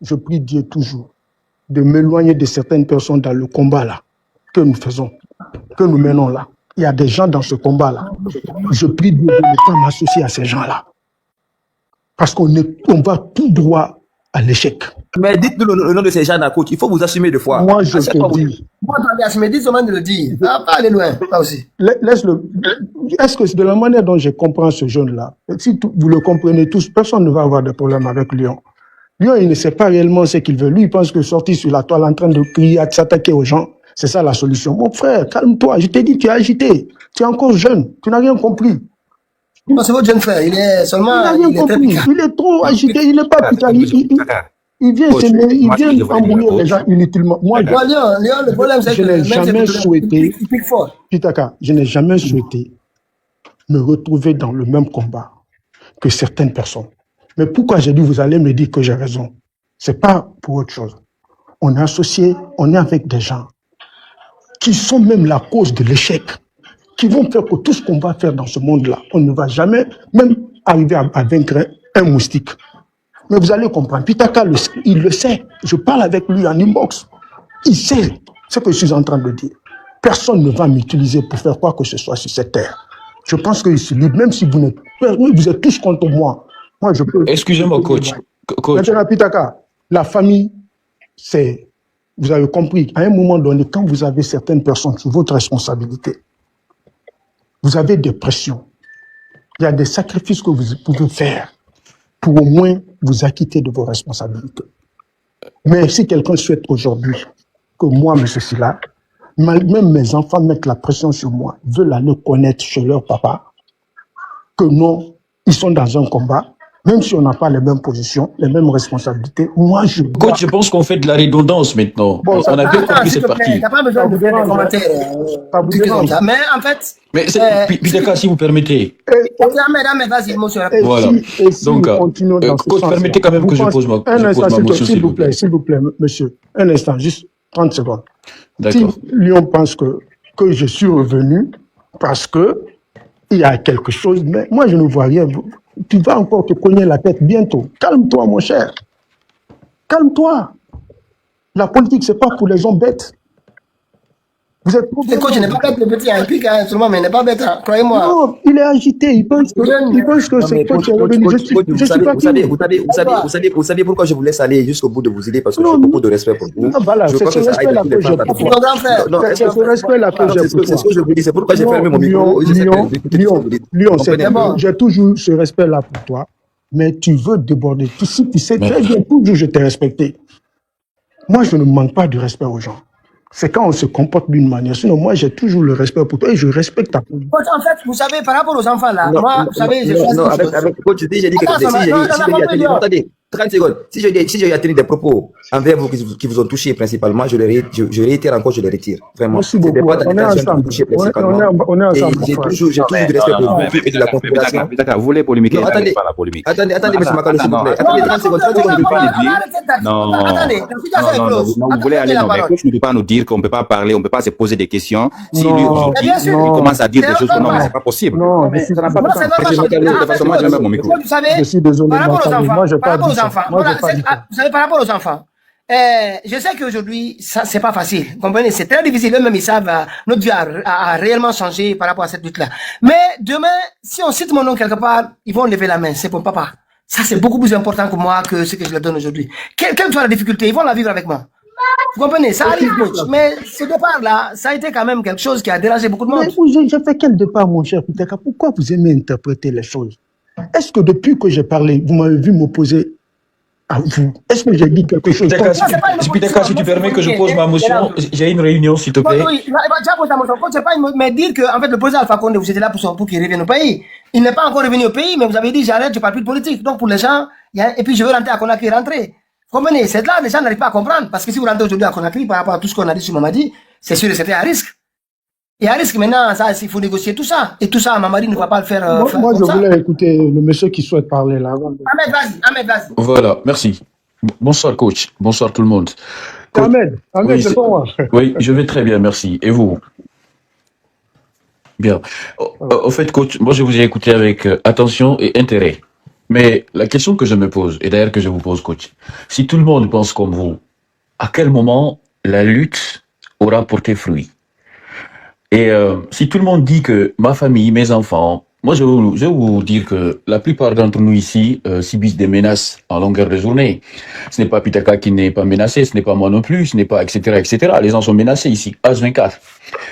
Je prie Dieu toujours de m'éloigner de certaines personnes dans le combat là que nous faisons, que nous menons là. Il y a des gens dans ce combat là. Je prie Dieu de ne pas m'associer à ces gens là. Parce qu'on va tout droit à l'échec. Mais dites-nous le nom de ces gens-là, coach. Il faut vous assumer de fois. Moi, je te dis. Moi, tu as assumé, dis seulement de le dire. Pas aller loin, là aussi. Laisse-le. Est-ce que de la manière dont je comprends ce jeune-là, si vous le comprenez tous, personne ne va avoir de problème avec Lyon. Lyon, il ne sait pas réellement ce qu'il veut. Lui, il pense que sortir sur la toile en train de crier, de s'attaquer aux gens, c'est ça la solution. Mon frère, calme-toi. Je t'ai dit, tu es agité. Tu es encore jeune. Tu n'as rien compris. Non, c'est votre jeune frère. Il est seulement. Il n'a rien compris. Il est trop agité. Il n'est pas putain. Il vient embrouiller les gens inutilement. Moi, Léon, le problème, c'est que je n'ai jamais souhaité, il pique fort. Pitaka, je n'ai jamais souhaité me retrouver dans le même combat que certaines personnes. Mais pourquoi j'ai dit, vous allez me dire que j'ai raison? C'est pas pour autre chose. On est associé, on est avec des gens qui sont même la cause de l'échec, qui vont faire que tout ce qu'on va faire dans ce monde-là, on ne va jamais même arriver à vaincre un moustique. Mais vous allez comprendre, Pitaka, il le sait. Je parle avec lui en inbox. Il sait ce que je suis en train de dire. Personne ne va m'utiliser pour faire quoi que ce soit sur cette terre. Je pense que je suis libre, même si vous êtes tous contre moi. Moi, je peux. Excusez-moi, coach. Maintenant, Pitaka, la famille, c'est, vous avez compris, à un moment donné, quand vous avez certaines personnes sous votre responsabilité, vous avez des pressions. Il y a des sacrifices que vous pouvez faire pour au moins vous acquitter de vos responsabilités. Mais si quelqu'un souhaite aujourd'hui que moi, M. Silla, même mes enfants mettent la pression sur moi, veulent aller connaître chez leur papa, que non, ils sont dans un combat, même si on n'a pas les mêmes positions, les mêmes responsabilités, moi je... Coach, je pense qu'on fait de la redondance maintenant. Bon, on a bien compris cette partie. T'as pas besoin de faire des commentaires. Mais en fait... Mais Pitaka, si vous permettez. Mesdames, vas-y, monsieur. Voilà. Donc, coach, permettez quand même que je pose ma motion, s'il vous plaît, monsieur. Un instant, juste 30 secondes. Si Lyon pense que je suis revenu parce que il y a quelque chose, mais moi je ne vois rien. Tu vas encore te cogner la tête bientôt. Calme-toi, mon cher. Calme-toi. La politique, c'est pas pour les gens bêtes. Vous êtes trop... Le coach n'est pas bête, le petit, un pic, seulement, mais il n'est pas bête, hein, croyez-moi. Non, il est agité, il pense que c'est toi qui es revenu. Vous savez pourquoi je vous laisse aller jusqu'au bout de vos idées, parce que j'ai beaucoup de respect pour vous. Voilà, c'est ce respect-là que j'ai pour toi. C'est ce respect-là que j'ai pour toi. C'est ce que je vous dis, c'est pourquoi j'ai fermé mon micro. Lyon, j'ai toujours ce respect-là pour toi, mais tu veux déborder. Tu sais très bien, toujours je t'ai respecté. Moi, je ne manque pas de respect aux gens. C'est quand on se comporte d'une manière. Sinon, moi, j'ai toujours le respect pour toi et je respecte ta position. En fait, vous savez, par rapport aux enfants, là, moi, vous savez, avec coach, j'ai dit que... Attendez, 30 secondes. Si j'ai tenu des propos envers vous qui vous ont touché principalement, je réitère encore, je les retire. Vraiment. Merci beaucoup. On est ensemble. On est ensemble. J'ai toujours du respect pour vous et de la confédération. Vous voulez polémiquer? Attendez, M. Makalo, s'il vous plaît. Attendez, 30 secondes. Non, vous voulez aller, non, mais coach ne peut pas nous dire qu'on ne peut pas parler, on ne peut pas se poser des questions. Si lui, aujourd'hui, il commence à dire des choses que non, mais c'est pas possible. Non, ça n'a pas de sens. Je suis désolé, moi, je n'ai pas dit ça. Vous savez, par rapport aux enfants, je sais qu'aujourd'hui, ça, c'est pas facile. Vous comprenez? C'est très difficile. Eux-mêmes, ils savent, notre vie a réellement changé par rapport à cette lutte-là. Mais demain, si on cite mon nom quelque part, ils vont lever la main. C'est pour papa. Ça, c'est beaucoup plus important pour moi que ce que je leur donne aujourd'hui. Quelle soit la difficulté, ils vont la vivre avec moi. Vous comprenez? Ça arrive, mais ce départ-là, ça a été quand même quelque chose qui a dérangé beaucoup de monde. Mais j'ai fait quel départ, mon cher Pitaka? Pourquoi vous aimez interpréter les choses? Est-ce que depuis que j'ai parlé, vous m'avez vu m'opposer à vous? Est-ce que j'ai dit quelque chose? Pitaka, si tu permets que je pose ma motion, j'ai une réunion, s'il te plaît. Oui, tu as posé ta motion. C'est pas me dire que, en fait, le président Alpha Condé, vous étiez là pour qu'il revienne au pays. Il n'est pas encore revenu au pays, mais vous avez dit, j'arrête, je parle plus de politique. Donc, pour les gens, et puis je veux rentrer à Conakry, rentrer. Vous comprenez? C'est là, les gens n'arrivent pas à comprendre. Parce que si vous rentrez aujourd'hui à Conakry, par rapport à tout ce qu'on a dit sur Mamadi, c'est sûr que c'était un risque. Il y a un risque maintenant, ça, il faut négocier tout ça. Et tout ça, Mamadi ne va pas le faire. Moi, je voulais écouter le monsieur qui souhaite parler là. Ahmed, vas-y. Voilà, merci. Bonsoir, coach. Bonsoir, tout le monde. Coach, Ahmed, oui, c'est toi. oui, je vais très bien, merci. Et vous? Bien. Au fait, coach, moi, je vous ai écouté avec attention et intérêt. Mais la question que je me pose, et d'ailleurs que je vous pose, coach, si tout le monde pense comme vous, à quel moment la lutte aura porté fruit? Et si tout le monde dit que ma famille, mes enfants, moi je vais vous dire que la plupart d'entre nous ici subissent des menaces en longueur de journée. Ce n'est pas Pitaka qui n'est pas menacé, ce n'est pas moi non plus, ce n'est pas etc. etc. Les gens sont menacés ici, H24.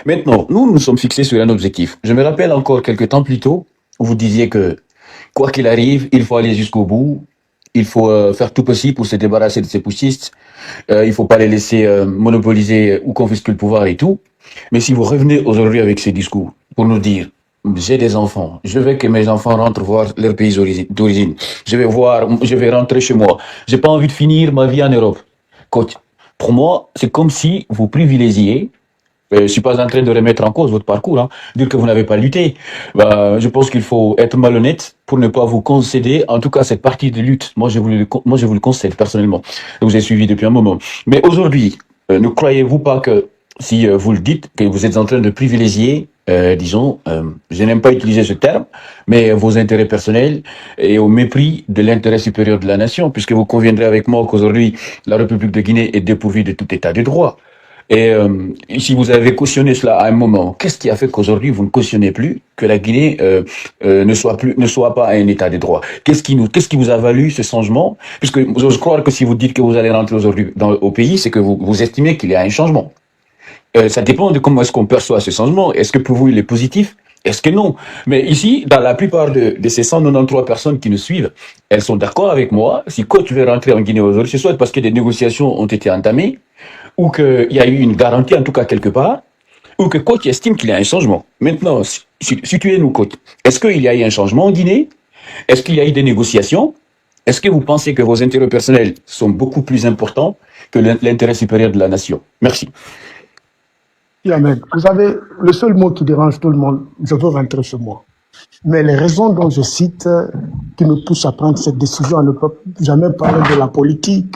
Maintenant, nous sommes fixés sur un objectif. Je me rappelle encore quelques temps plus tôt, vous disiez que quoi qu'il arrive, il faut aller jusqu'au bout. Il faut faire tout possible pour se débarrasser de ces putschistes. Il faut pas les laisser monopoliser ou confisquer le pouvoir et tout. Mais si vous revenez aujourd'hui avec ces discours pour nous dire j'ai des enfants, je veux que mes enfants rentrent voir leur pays d'origine, je vais rentrer chez moi, j'ai pas envie de finir ma vie en Europe. Coach, pour moi, c'est comme si vous privilégiez. Je suis pas en train de remettre en cause votre parcours, hein, dire que vous n'avez pas lutté. Je pense qu'il faut être malhonnête pour ne pas vous concéder, en tout cas cette partie de lutte. Moi, je vous le concède personnellement. Je vous ai suivi depuis un moment. Mais aujourd'hui, ne croyez-vous pas que si vous le dites, que vous êtes en train de privilégier, disons, je n'aime pas utiliser ce terme, mais vos intérêts personnels et au mépris de l'intérêt supérieur de la nation, puisque vous conviendrez avec moi qu'aujourd'hui, la République de Guinée est dépourvue de tout état de droit. Et si vous avez cautionné cela à un moment, qu'est-ce qui a fait qu'aujourd'hui vous ne cautionnez plus que la Guinée ne soit pas un état de droit? Qu'est-ce qui vous a valu ce changement? Puisque j'ose croire que si vous dites que vous allez rentrer aujourd'hui au pays, c'est que vous estimez qu'il y a un changement. Ça dépend de comment est-ce qu'on perçoit ce changement. Est-ce que pour vous il est positif? Est-ce que non? Mais ici, dans la plupart de ces 193 personnes qui nous suivent, elles sont d'accord avec moi. Si coach veut rentrer en Guinée aujourd'hui, c'est soit parce que des négociations ont été entamées, ou qu'il y a eu une garantie, en tout cas quelque part, ou que coach estime qu'il y a un changement. Maintenant, situez-nous, coach. Est-ce qu'il y a eu un changement en Guinée? Est-ce qu'il y a eu des négociations? Est-ce que vous pensez que vos intérêts personnels sont beaucoup plus importants que l'intérêt supérieur de la nation? Merci. Ahmed, vous savez, le seul mot qui dérange tout le monde, je veux rentrer chez moi. Mais les raisons dont je cite qui me poussent à prendre cette décision, à ne pas jamais parler de la politique,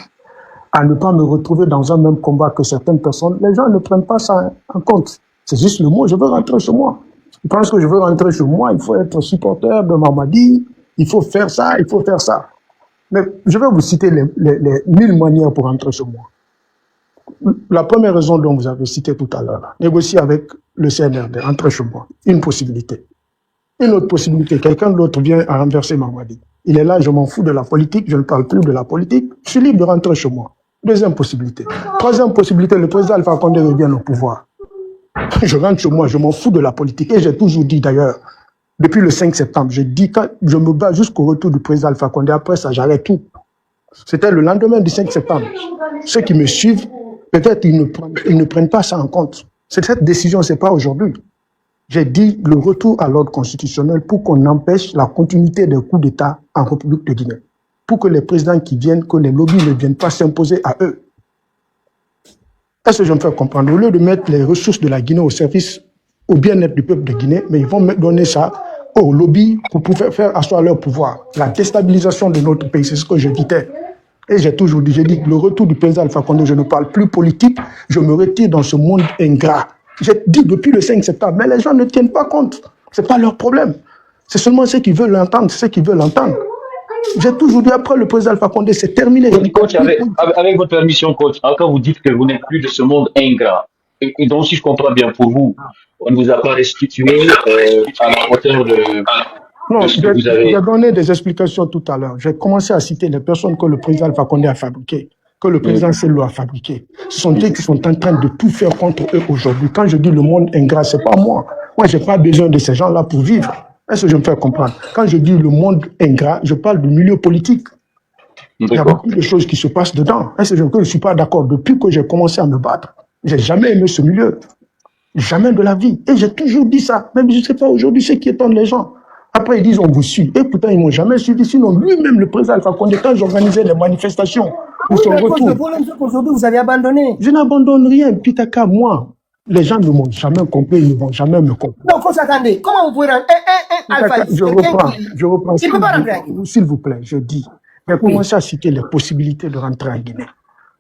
à ne pas me retrouver dans un même combat que certaines personnes, les gens ne prennent pas ça en compte. C'est juste le mot, je veux rentrer chez moi. Ils pensent que je veux rentrer chez moi, il faut être supporter de Mamadi, il faut faire ça, il faut faire ça. Mais je vais vous citer les 1000 manières pour rentrer chez moi. La première raison dont vous avez cité tout à l'heure, négocier avec le CNRD, rentrer chez moi, une possibilité. Une autre possibilité, quelqu'un d'autre vient à renverser Mamadi. Il est là, je m'en fous de la politique, je ne parle plus de la politique, je suis libre de rentrer chez moi. Deuxième possibilité. Troisième possibilité, le président Alpha Condé revient au pouvoir. Je rentre chez moi, je m'en fous de la politique. Et j'ai toujours dit d'ailleurs, depuis le 5 septembre, je dis que je me bats jusqu'au retour du président Alpha Condé, après ça j'arrête tout. C'était le lendemain du 5 septembre. Ceux qui me suivent, peut-être ils ne prennent pas ça en compte. Cette décision, c'est pas aujourd'hui. J'ai dit le retour à l'ordre constitutionnel pour qu'on empêche la continuité des coups d'État en République de Guinée. Pour que les présidents qui viennent, que les lobbies ne viennent pas s'imposer à eux. Est-ce que je me fais comprendre? Au lieu de mettre les ressources de la Guinée au service, au bien-être du peuple de Guinée, mais ils vont donner ça aux lobbies pour pouvoir faire asseoir leur pouvoir. La déstabilisation de notre pays, c'est ce que j'évitais. Et j'ai toujours dit, le retour du président Alpha Condé, je ne parle plus politique, je me retire dans ce monde ingrat. J'ai dit depuis le 5 septembre, mais les gens ne tiennent pas compte. C'est pas leur problème. C'est seulement ceux qui veulent l'entendre, c'est ceux qui veulent l'entendre. J'ai toujours dit, après le président Alpha Condé, c'est terminé. Coach, avec votre permission, coach, quand vous dites que vous n'êtes plus de ce monde ingrat, et donc si je comprends bien pour vous, on ne vous a pas restitué à la hauteur de... Non, j'ai donné des explications tout à l'heure. J'ai commencé à citer les personnes que le président Alpha Condé a fabriquées, que le président Sello a fabriquées. Ce sont eux qui sont en train de tout faire contre eux aujourd'hui. Quand je dis le monde ingrat, c'est pas moi. Moi, j'ai pas besoin de ces gens-là pour vivre. Est-ce que je me fais comprendre? Quand je dis le monde ingrat, je parle du milieu politique. Il y a beaucoup de choses qui se passent dedans. Est-ce que je ne suis pas d'accord? Depuis que j'ai commencé à me battre, j'ai jamais aimé ce milieu. Jamais de la vie. Et j'ai toujours dit ça. Même je ne sais pas aujourd'hui ce qui étonne les gens. Après, ils disent on vous suit. Et pourtant, ils ne m'ont jamais suivi. Sinon, lui-même, le président Alpha Condé, quand j'organisais les manifestations pour son retour. Le problème, c'est qu'aujourd'hui, vous avez abandonné. Je n'abandonne rien. Pitaka, moi, les gens ne m'ont jamais compris, ils ne vont jamais me comprendre. Donc, faut s'attendre. Comment vous pouvez rentrer Alpha, je reprends. Il ne peut pas rentrer. S'il vous plaît, je dis. J'ai commencé à citer les possibilités de rentrer en Guinée.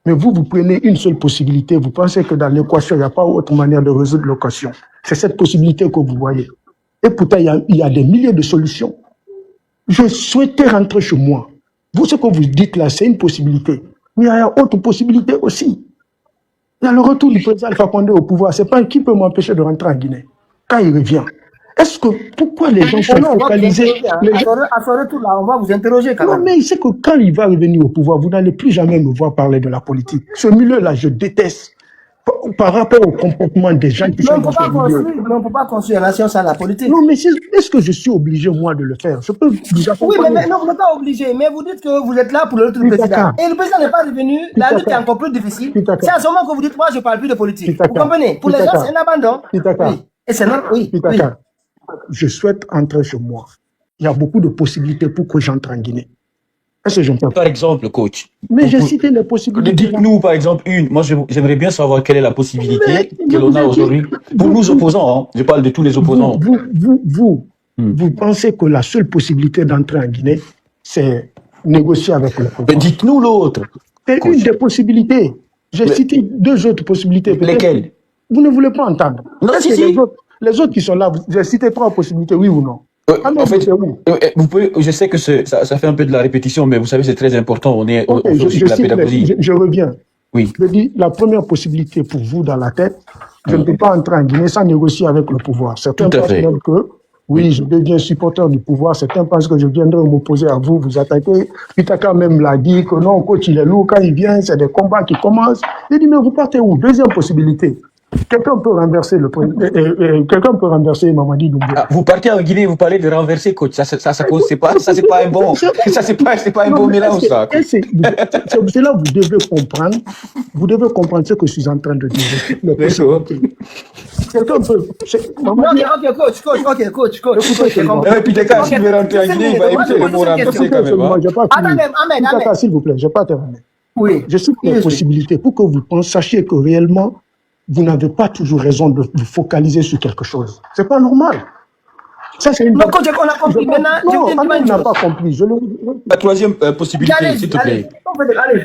Mais vous prenez une seule possibilité, vous pensez que dans l'équation, il n'y a pas autre manière de résoudre l'équation. C'est cette possibilité que vous voyez. Et pourtant, il y a des milliers de solutions. Je souhaitais rentrer chez moi. Vous, ce que vous dites là, c'est une possibilité. Mais il y a autre possibilité aussi. Il y a le retour du président Alpha Condé au pouvoir. C'est pas qui peut m'empêcher de rentrer en Guinée quand il revient. Est-ce que, pourquoi les gens sont focalisés À ce retour-là, on va vous interroger quand même. Non, mais c'est que quand il va revenir au pouvoir, vous n'allez plus jamais me voir parler de la politique. Ce milieu-là, je déteste. Par rapport au comportement des gens qui sont dans ce milieu. On ne peut pas construire la nation sans la politique. Non, mais est-ce que je suis obligé, moi, de le faire? Je peux vous accompagner. Oui, mais non, vous n'êtes pas obligé. Mais vous dites que vous êtes là pour le retour du président. Et le président n'est pas revenu. La lutte est encore plus difficile. C'est à ce moment que vous dites, moi, je ne parle plus de politique. Vous comprenez? Pour les gens, c'est un abandon. Oui. Et c'est normal. Oui. Je souhaite entrer chez moi. Il y a beaucoup de possibilités pour que j'entre en Guinée. Est-ce que j'entends? Par exemple, coach. Mais j'ai cité les possibilités. Dites-nous, par exemple, une. Moi, j'aimerais bien savoir quelle est la possibilité que l'on a aujourd'hui. Pour nous opposants, hein, je parle de tous les opposants. Vous pensez que la seule possibilité d'entrer en Guinée, c'est négocier avec le pouvoir. Mais dites-nous l'autre. C'est une des possibilités. J'ai cité deux autres possibilités. Lesquelles? Vous ne voulez pas entendre. Non, si. Les autres qui sont là, j'ai cité trois possibilités, oui ou non? En fait, vous pouvez, je sais que ça fait un peu de la répétition, mais vous savez, c'est très important. On fait aussi de la pédagogie. Je reviens. Oui. Je dis, la première possibilité pour vous dans la tête, je ne peux pas entrer en Guinée sans négocier avec le pouvoir. Certains pensent même que, oui, je deviens supporter du pouvoir. Certains pensent que je viendrai m'opposer à vous, vous attaquer. Pitaka même l'a dit que non, coach, il est lourd. Quand il vient, c'est des combats qui commencent. Il dit, mais vous partez où? Deuxième possibilité. Quelqu'un peut renverser Mamadi Doumbouya. Vous partez en Guinée, vous parlez de renverser, coach. Ça c'est pas un bon, c'est pas un bon mélange, ça. C'est là vous devez comprendre ce que je suis en train de dire. Quelqu'un peut. Ok, coach. Pitaka, s'il veut rentrer en Guinée, il va éviter le mot renverser quand même. Ahmed, s'il vous plaît, je n'ai pas terminé. Oui. Je suis les possibilités pour que vous sachiez que réellement, vous n'avez pas toujours raison de vous focaliser sur quelque chose. C'est pas normal. Ça, c'est une... Non, coach, on a compris. Maintenant, on n'a pas compris. La troisième possibilité, s'il te plaît.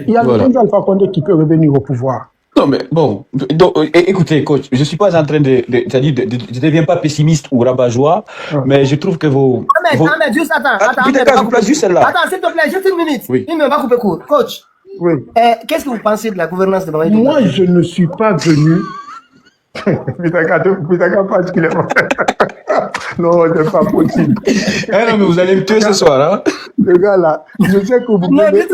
Il y a le président Alpha Condé qui peut revenir au pouvoir. Non, mais bon. Donc, écoutez, coach, je ne suis pas en train c'est-à-dire, je ne deviens pas pessimiste ou rabat-joie, mais je trouve que vos... Ahmed, juste attends. Pitaka, je place juste celle-là. Attends, s'il te plaît, juste une minute. Oui. Il ne va couper court. Coach. Oui. Qu'est-ce que vous pensez de la gouvernance de Mamadi Doumbouya? Moi, je ne suis pas venu. Pitaka pense qu'il est mort. Non, c'est pas possible. Non, mais vous allez me tuer ce soir, hein? Le gars là, je sais que vous m'aimez.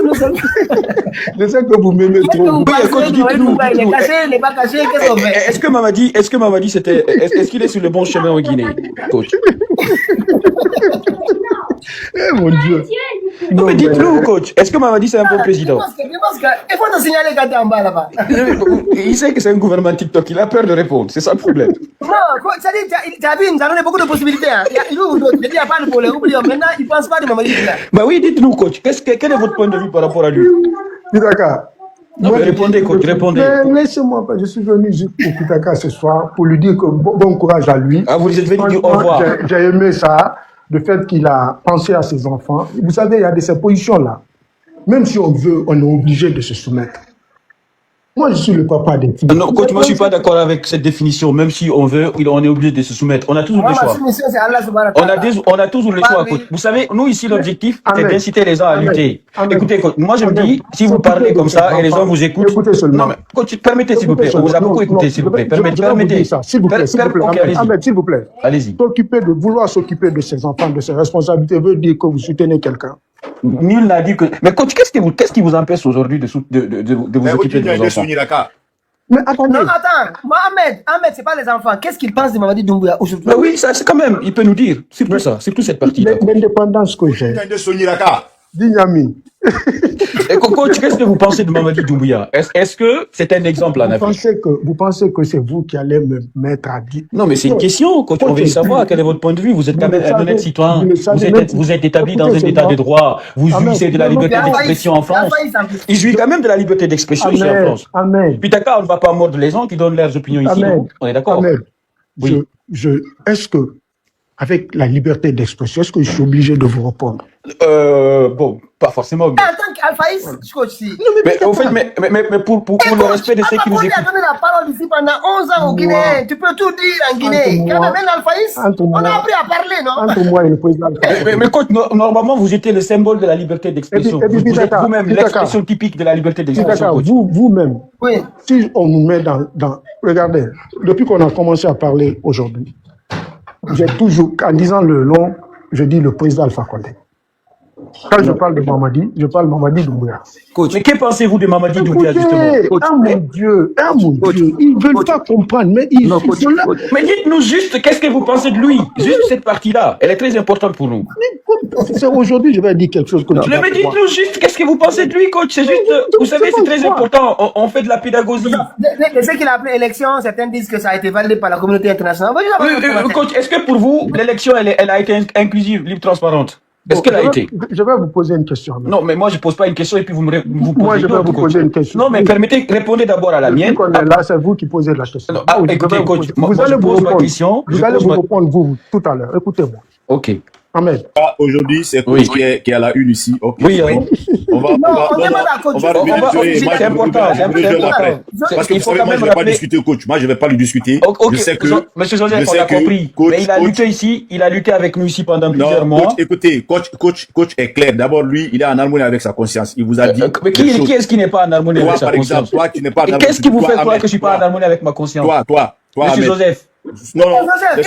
Je sais que vous m'aimez trop. Il est caché, il n'est pas caché, qu'est-ce qu'on fait? Est-ce que Mamadi c'était. Est-ce qu'il est sur le bon chemin en Guinée, coach? Eh mon Dieu. Non, mais dites-nous, coach, est-ce que Mamadi c'est un bon président? Il faut te signaler quand tu es en bas là-bas. Il sait que c'est un gouvernement TikTok, il a peur de répondre, c'est ça le problème. Non, ça dit, tu as vu, il nous a donné beaucoup de possibilités. Il n'y a pas de problème, oublions. Maintenant, il ne pense pas de Mamadi Doumbouya. Bah oui, dites-nous, coach, quel est votre point de vue par rapport à lui? Pitaka. Non, mais répondez, coach, répondez. Laissez-moi, je suis venu juste pour Pitaka ce soir, pour lui dire que bon courage à lui. Ah, vous êtes venu dire au revoir. J'ai aimé ça. Le fait qu'il a pensé à ses enfants. Vous savez, il y a de ces positions-là. Même si on veut, on est obligé de se soumettre. Moi, je suis le papa des filles. Non, coach, moi, je ne suis pas d'accord avec cette définition. Même si on veut, on est obligé de se soumettre. On a toujours le choix. On a toujours le choix, coach. Vous savez, nous, ici, l'objectif, c'est d'inciter les gens à lutter. Écoutez, coach, moi, je me dis, si vous parlez comme ça et les gens vous écoutent. Écoutez seulement. Non, mais, coach, permettez, s'il vous plaît. On vous a beaucoup écouté, s'il vous plaît. Permettez. S'il vous plaît. Ahmed, s'il vous plaît. Allez-y. Vouloir s'occuper de ses enfants, de ses responsabilités, veut dire que vous soutenez quelqu'un. Nul n'a dit que. Mais coach, qu'est-ce qui vous empêche aujourd'hui de vous occuper de vos enfants? Mais attendez. Non, attends. Ahmed, c'est pas les enfants. Qu'est-ce qu'ils pensent de Mamadi Doumbouya aujourd'hui? Mais oui, ça, c'est quand même. Il peut nous dire. Surtout ça. Surtout cette partie-là. L'indépendance que j'ai. Dignami. Et coach, qu'est-ce que vous pensez de Mamadi Doumbouya? Est-ce que c'est un exemple en Afrique? Vous pensez que c'est vous qui allez me mettre à dire? Non, mais c'est une question, coach. On veut savoir quel est votre point de vue. Vous êtes quand même un honnête citoyen. Vous êtes établi dans un état de droit. Vous jouissez de la liberté d'expression en France. Il jouit quand même de la liberté d'expression ici en France. Pitaka, on ne va pas mordre les gens qui donnent leurs opinions ici. On est d'accord? Oui. Est-ce que avec la liberté d'expression. Est-ce que je suis obligé de vous répondre? Bon, pas forcément. En tant qu'Alphaïs, coach, si. Mais au fait, mais pour le respect de ceux qui nous Alpha Condé a écoutent. donné la parole ici pendant 11 ans au Guinée. Tu peux tout dire en Guinée. Quand même, un Alphaïs, on a appris à parler, non? Entre moi et le président. Mais coach, normalement, vous étiez le symbole de la liberté d'expression. Et puis, Vous êtes Pitaka, vous-même Pitaka. l'expression typique de la liberté d'expression, Pitaka, coach. vous-même, Oui. si on nous met dans... Regardez, depuis qu'on a commencé à parler aujourd'hui, j'ai toujours, en disant le nom, je dis le président Alpha Condé. Quand je parle de Mamadi, je parle Mamadi Doumbouya. Mais que pensez-vous de Mamadi Doumbouya, justement? Écoutez, mon Dieu, ils ne veulent pas comprendre, mais ils sont là. Mais dites-nous juste, qu'est-ce que vous pensez de lui? Juste cette partie-là, elle est très importante pour nous. Professeur, aujourd'hui, je vais dire quelque chose que Mais dites-nous juste, qu'est-ce que vous pensez de lui, coach? C'est juste, vous savez, c'est très important. On fait de la pédagogie. Ce qu'il a appelé élection, certains disent que ça a été validé par la communauté internationale. Coach, est-ce que pour vous, l'élection, elle a été inclusive, libre, transparente? Est-ce qu'elle a été? Je vais vous poser une question. Non, mais moi, je ne pose pas une question et puis vous posez Moi, je vais vous poser une question. Non, mais répondez d'abord à la mienne. Là, c'est vous qui posez la question. Écoutez, coach, vous allez je pose ma question. Vous allez vous répondre, vous, tout à l'heure. Écoutez-moi. Ok. Ahmed. Aujourd'hui, c'est coach qui est à la une ici. Okay. Oui, on va c'est important. Parce que vous savez, moi, je ne vais pas discuter, coach. Moi, je ne vais pas lui discuter. Je sais que. Monsieur Joseph, on a compris. Mais il a lutté ici, il a lutté avec nous ici pendant plusieurs mois. Écoutez, coach est clair. D'abord, lui, il est en harmonie avec sa conscience. Il vous a dit. Mais qui est-ce qui n'est pas en harmonie avec sa conscience? Toi, qui n'es pas en harmonie. Qu'est-ce qui vous fait croire que je ne suis pas en harmonie avec ma conscience? Toi, Monsieur Joseph. Non,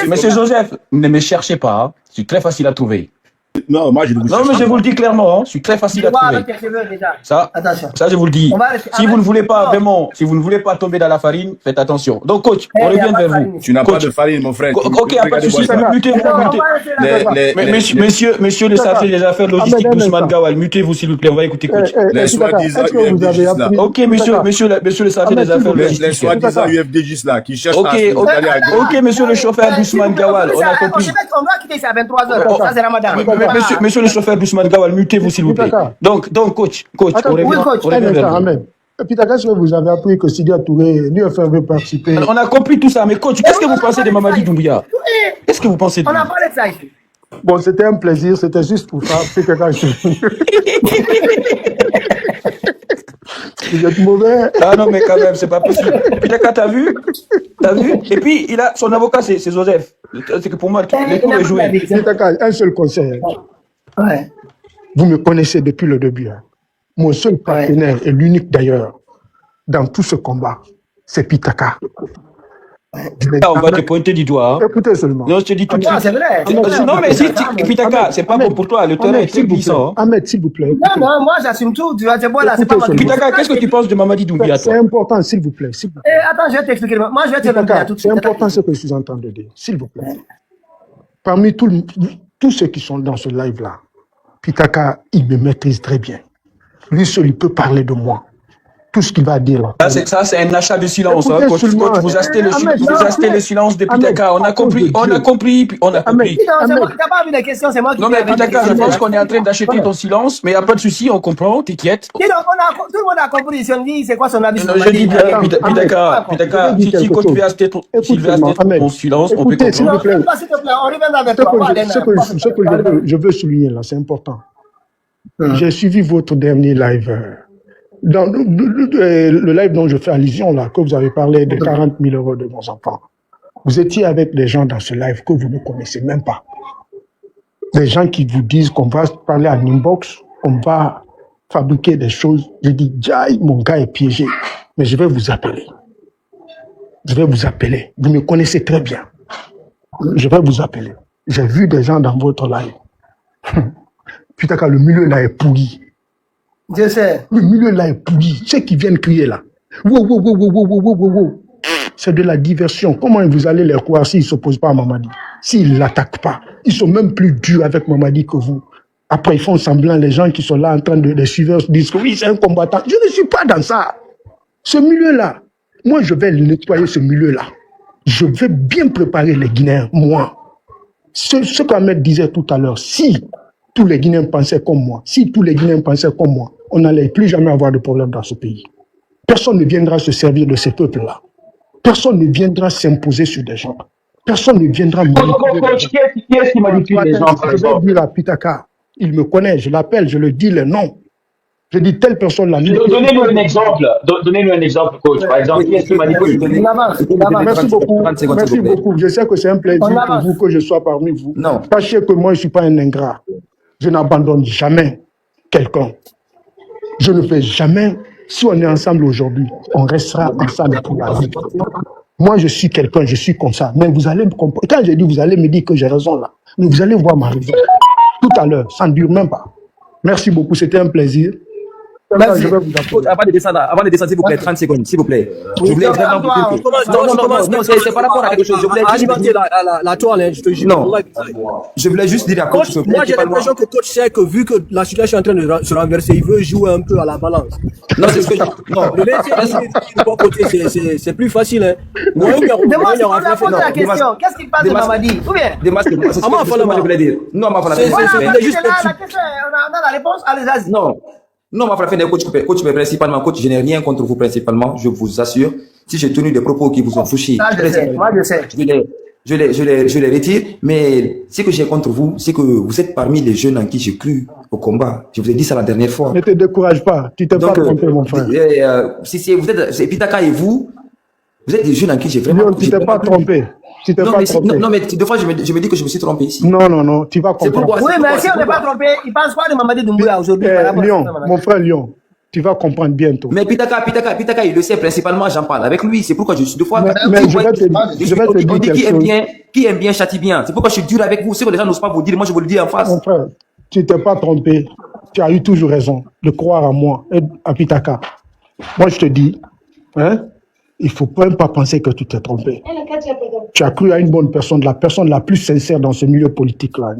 Monsieur Joseph, ne me cherchez pas. Je suis très facile à trouver. Non, moi je ne vous Non, mais je vous le dis clairement, je suis très facile à trouver. Ça, je vous le dis. Si vous ne voulez pas vraiment, si vous ne voulez pas tomber dans la farine, faites attention. Donc, coach, on revient vers vous. Tu n'as pas de farine, mon frère. Ok, il n'y a pas de souci. Monsieur le chargé des affaires logistiques d'Ousmane Gawal, mutez-vous s'il vous plaît. On va écouter coach. Les soi-disant UFDGistes là. Ok, monsieur le chargé des affaires logistiques. Les soi-disant UFDGistes là, qui cherchent à... Ok, monsieur le chauffeur d'Ousmane Gawal, on a compris. On doit quitter ça à 23h. Ça, c'est Ramadan. Monsieur le chauffeur d'Ousmane Gawal, mutez-vous s'il vous plaît. Donc coach, on revient vers vous. Et puis, qu'est-ce que vous avez appris que Sidia Touré, l'UFR veut participer? On a compris tout ça, mais coach, qu'est-ce que vous pensez de Mamadi Doumbouya? Qu'est-ce que vous pensez de lui? On a parlé de ça ici. Bon, c'était un plaisir, c'était juste pour ça. C'est quelqu'un qui... Vous êtes mauvais. Ah non, mais quand même, c'est pas possible. Pitaka, t'as vu? Et puis, il a son avocat, c'est Joseph. C'est que pour moi, les tours est joué. Pitaka, un seul conseil. Ouais. Vous me connaissez depuis le début. Hein. Mon seul partenaire, et l'unique d'ailleurs, dans tout ce combat, c'est Pitaka. On va te pointer du doigt. Hein. Écoutez seulement. Non, je te dis tout de suite. C'est vrai. Non, mais si Pitaka, c'est pas bon pour toi. Le terrain est très glissant. Ahmed, s'il vous plaît. Non, moi j'assume tout. Tu vois, c'est bon là, c'est pas moi. Pitaka, qu'est-ce que tu penses de Mamadi Doumbouya? C'est important, s'il vous plaît. Attends, je vais t'expliquer. Moi, je vais te le dire tout de suite. C'est important ce que je suis en train de dire. S'il vous plaît. Parmi tous ceux qui sont dans ce live-là, Pitaka, il me maîtrise très bien. Lui seul, il peut parler de moi. Tout ce qu'il va dire là. Ça, c'est un achat de silence. Hein, coach, vous achetez le silence de Pitaka. On a compris. T'as pas vu les questions, c'est moi qui. Non, mais Pitaka, je pense qu'on est en train d'acheter ton silence, mais il n'y a pas de souci, on comprend, t'inquiète. Tout le monde a compris. Si on dit, c'est quoi son avis? Je dis bien, Pitaka, si coach veut acheter ton silence, on peut comprendre. S'il vous plaît. Ce que je veux souligner là, c'est important. J'ai suivi votre dernier live. Dans le live dont je fais allusion là, que vous avez parlé de 40 000 euros de nos enfants, vous étiez avec des gens dans ce live que vous ne connaissez même pas. Des gens qui vous disent qu'on va parler en inbox, on va fabriquer des choses. Je dis, Jai, mon gars est piégé, mais je vais vous appeler. Vous me connaissez très bien. Je vais vous appeler. J'ai vu des gens dans votre live. Putain, quand le milieu là est pourri. Je sais. Le milieu là est pourri. Ceux qui viennent crier là. Wow. C'est de la diversion. Comment vous allez les croire s'ils ne s'opposent pas à Mamadi? S'ils ne l'attaquent pas. Ils sont même plus durs avec Mamadi que vous. Après, ils font semblant, les gens qui sont là en train de les suivre disent que oui, c'est un combattant. Je ne suis pas dans ça. Ce milieu-là, moi, je vais nettoyer ce milieu-là. Je vais bien préparer les Guinéens, moi. Ce qu'Ahmed disait tout à l'heure, si tous les Guinéens pensaient comme moi, on n'allait plus jamais avoir de problème dans ce pays. Personne ne viendra se servir de ces peuples-là. Personne ne viendra s'imposer sur des gens. Personne ne viendra me Coach, qui est-ce qui manipule les gens, par Je vais exemple? dire à Pitaka, il me connaît, je l'appelle, je le dis le nom. Je dis telle personne la nuit. Donnez-nous un exemple. Donnez-nous un exemple, coach. Par exemple, qui est-ce qui manipule? Merci beaucoup. Merci beaucoup. Je sais que c'est un plaisir pour vous que je sois parmi vous. Non. Sachez que moi, je ne suis pas un ingrat. Je n'abandonne jamais quelqu'un. Je ne fais jamais. Si on est ensemble aujourd'hui, on restera ensemble pour la vie. Moi, je suis quelqu'un, je suis comme ça. Mais vous allez me comprendre. Quand je dis, vous allez me dire que j'ai raison là. Mais vous allez voir ma raison. Tout à l'heure, ça ne dure même pas. Merci beaucoup, c'était un plaisir. Merci. Avant de descendre, s'il vous plaît, 30 secondes, s'il vous plaît. Je voulais vraiment vous dire non, c'est par rapport à quelque chose. Je voulais juste la toile, je te jure. Non. Je voulais juste dire à coach. Moi, j'ai l'impression que coach sait que vu que la situation est en train de se renverser, il veut jouer un peu à la balance. Non, c'est ce que je... Non. Le laisser c'est plus facile. Hein. Moi, on a posé la question. Qu'est-ce qu'il parle de Mamadi? Ou bien? Des masques, c'est ce que je voulais dire. Non, ma femme, la question, on a la réponse à les. Non. Non, ma frère, coach, mais principalement, coach, je n'ai rien contre vous principalement, je vous assure. Si j'ai tenu des propos qui vous ont touché, moi je sais. Je les retire, mais ce que j'ai contre vous, c'est que vous êtes parmi les jeunes en qui j'ai cru au combat. Je vous ai dit ça la dernière fois. Ne te décourage pas, tu t'es pas trompé, mon frère. Si vous êtes, Pitaka et vous êtes des jeunes en qui j'ai vraiment... Tu t'es pas trompé. Non, mais des fois, je me dis que je me suis trompé ici. Non, tu vas comprendre. Oui, mais si on n'est pas trompé, il pense quoi de Mamadi Doumbouya aujourd'hui? Lyon, mon frère Lyon, tu vas comprendre bientôt. Mais Pitaka, il le sait principalement, j'en parle avec lui. C'est pourquoi je suis deux fois... Mais je vais te dire quelque chose. Qui aime bien châtie bien. C'est pourquoi je suis dur avec vous. C'est que les gens n'osent pas vous dire, moi je vous le dis en face. Mon frère, tu t'es pas trompé. Tu as eu toujours raison de croire à moi et à Pitaka. Moi, je te dis, hein, il ne faut même pas penser que tu t'es trompé. Tu as cru à une bonne personne, la personne la plus sincère dans ce milieu politique-là,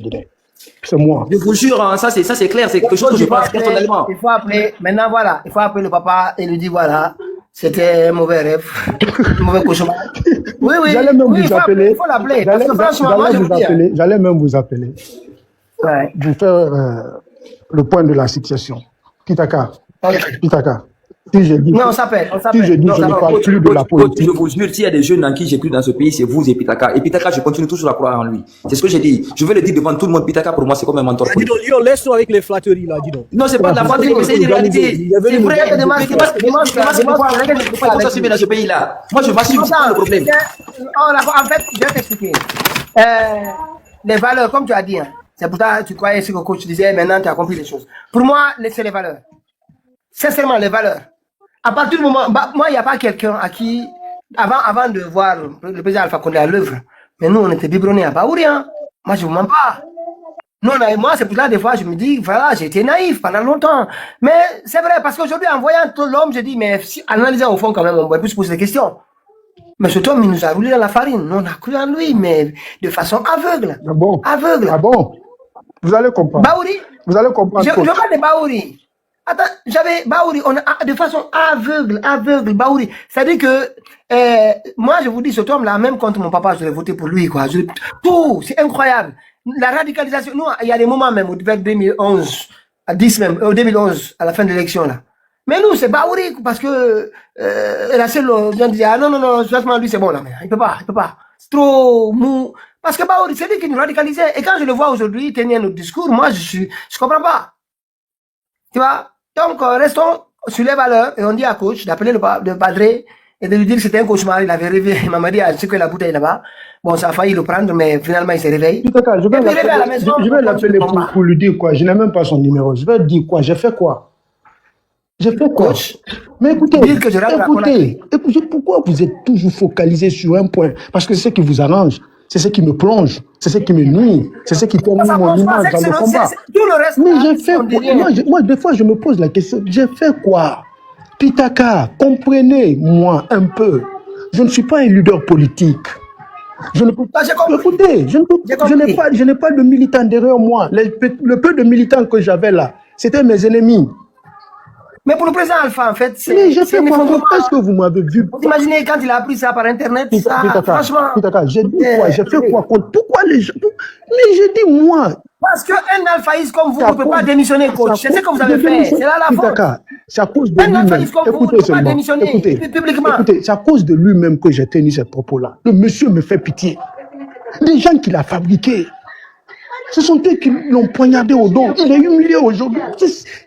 c'est moi. Je vous jure, hein, ça c'est clair, c'est quelque chose que je pense personnellement. Il faut appeler, maintenant voilà, il faut appeler le papa et lui dire voilà, c'était un mauvais rêve, un mauvais cauchemar. Oui, j'allais même vous appeler. Il faut l'appeler, parce que franchement, moi je vous dis. J'allais même vous appeler. Ouais. Vous faire le point de la situation. Pitaka. Si je dis, on s'appelle. Si je dis, je ne parle plus de la politique. Je vous jure, s'il y a des jeunes en qui j'ai cru dans ce pays, c'est vous et Pitaka. Et Pitaka, je continue toujours à croire en lui. C'est ce que j'ai dit. Je veux le dire devant tout le monde. Pitaka, pour moi, c'est comme un mentor. Dis donc, Lyon, laisse-nous avec les flatteries, là, dis donc. Non, c'est pas de la flatterie, mais c'est une réalité. C'est vrai, il y a des masques. Pas s'assumer dans ce pays-là. Moi, je m'assume, c'est pas le problème. En fait, je vais t'expliquer. Les valeurs, comme tu as dit, c'est pour ça que tu croyais ce que le coach disait, maintenant tu as compris les choses. Pour moi, c'est les valeurs. Sincèrement, les valeurs. À partir du moment, moi, il n'y a pas quelqu'un à qui, avant de voir le président Alpha Condé à l'œuvre, mais nous, on était biberonnés à Baouri, hein. Moi, je ne vous mens pas. Nous, moi, c'est pour ça, des fois, je me dis, voilà, j'ai été naïf pendant longtemps. Mais c'est vrai, parce qu'aujourd'hui, en voyant tout l'homme, je dis, mais si, analysant au fond, quand même, on va plus se poser des questions. Mais cet homme, il nous a roulé dans la farine. Nous, on a cru en lui, mais de façon aveugle. Ah bon? Aveugle. Ah bon? Vous allez comprendre. Baouri. Vous allez comprendre. Je parle de Baouri. Attends, j'avais Baouri, de façon aveugle, Baouri. C'est-à-dire que, moi, je vous dis, cet homme-là, même contre mon papa, je l'ai voté pour lui, quoi. Tout, c'est incroyable. La radicalisation, nous, il y a des moments même, vers 2011, à 10 même, 2011, à la fin de l'élection, là. Mais nous, c'est Baouri, parce que, la seule, on disait, ah non, justement, lui, c'est bon, là, mais il peut pas. C'est trop mou. Parce que Baouri, c'est lui qui nous radicalisait. Et quand je le vois aujourd'hui tenir notre discours, moi, je comprends pas. Tu vois? Donc, restons sur les valeurs et on dit à coach d'appeler le padre et de lui dire que c'était un cauchemar. Il avait rêvé, il m'a dit à ce que la bouteille là-bas. Bon, ça a failli le prendre, mais finalement, il s'est réveillé. Je vais l'appeler pour lui dire quoi. Je n'ai même pas son numéro. Je vais dire quoi. J'ai fait quoi? Coach, mais écoutez, pourquoi vous êtes toujours focalisé sur un point? Parce que c'est ce qui vous arrange. C'est ce qui me plonge, c'est ce qui me nuit, c'est ce qui termine mon image dans le combat. Mais j'ai fait quoi? Moi, des fois, je me pose la question, j'ai fait quoi? Pitaka, comprenez-moi un peu. Je ne suis pas un leader politique. Je ne peux pas. Écoutez, je n'ai pas de militants derrière moi. Le peu de militants que j'avais là, c'était mes ennemis. Mais pour le président Alpha, en fait, c'est... Mais j'ai fait quoi? Est-ce que vous m'avez vu? Vous imaginez quand il a appris ça par Internet, franchement... Pitaka, j'ai dit quoi? J'ai fait quoi? Pourquoi les gens... Mais j'ai dit moi... Parce qu'un alphaïste comme vous ne peut pas démissionner, coach. C'est ce que vous avez fait. C'est là la faute. Pitaka, c'est à cause de lui-même. Un alphaïste comme vous ne peut pas démissionner publiquement. Écoutez, c'est à cause de lui-même que j'ai tenu ces propos-là. Le monsieur me fait pitié. Des gens qui l'ont fabriqué. Ce sont eux qui l'ont poignardé au dos. Il est humilié aujourd'hui.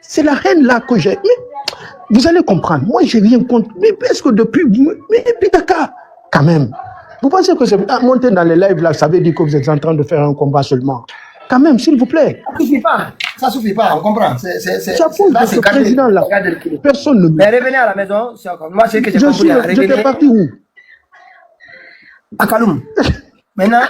C'est la haine là que j'ai. Mais vous allez comprendre. Moi, j'ai rien contre. Mais est-ce que depuis... Mais Pitaka, quand même. Vous pensez que c'est monter dans les lives là, ça veut dire que vous êtes en train de faire un combat seulement? Quand même, s'il vous plaît. Ça suffit pas. Ça suffit pas, on comprend. Ça pose de ce président là. Personne ne... Mais revenez à la maison, c'est encore. Moi, c'est que j'ai compris. J'étais parti où? À Kaloum. Maintenant...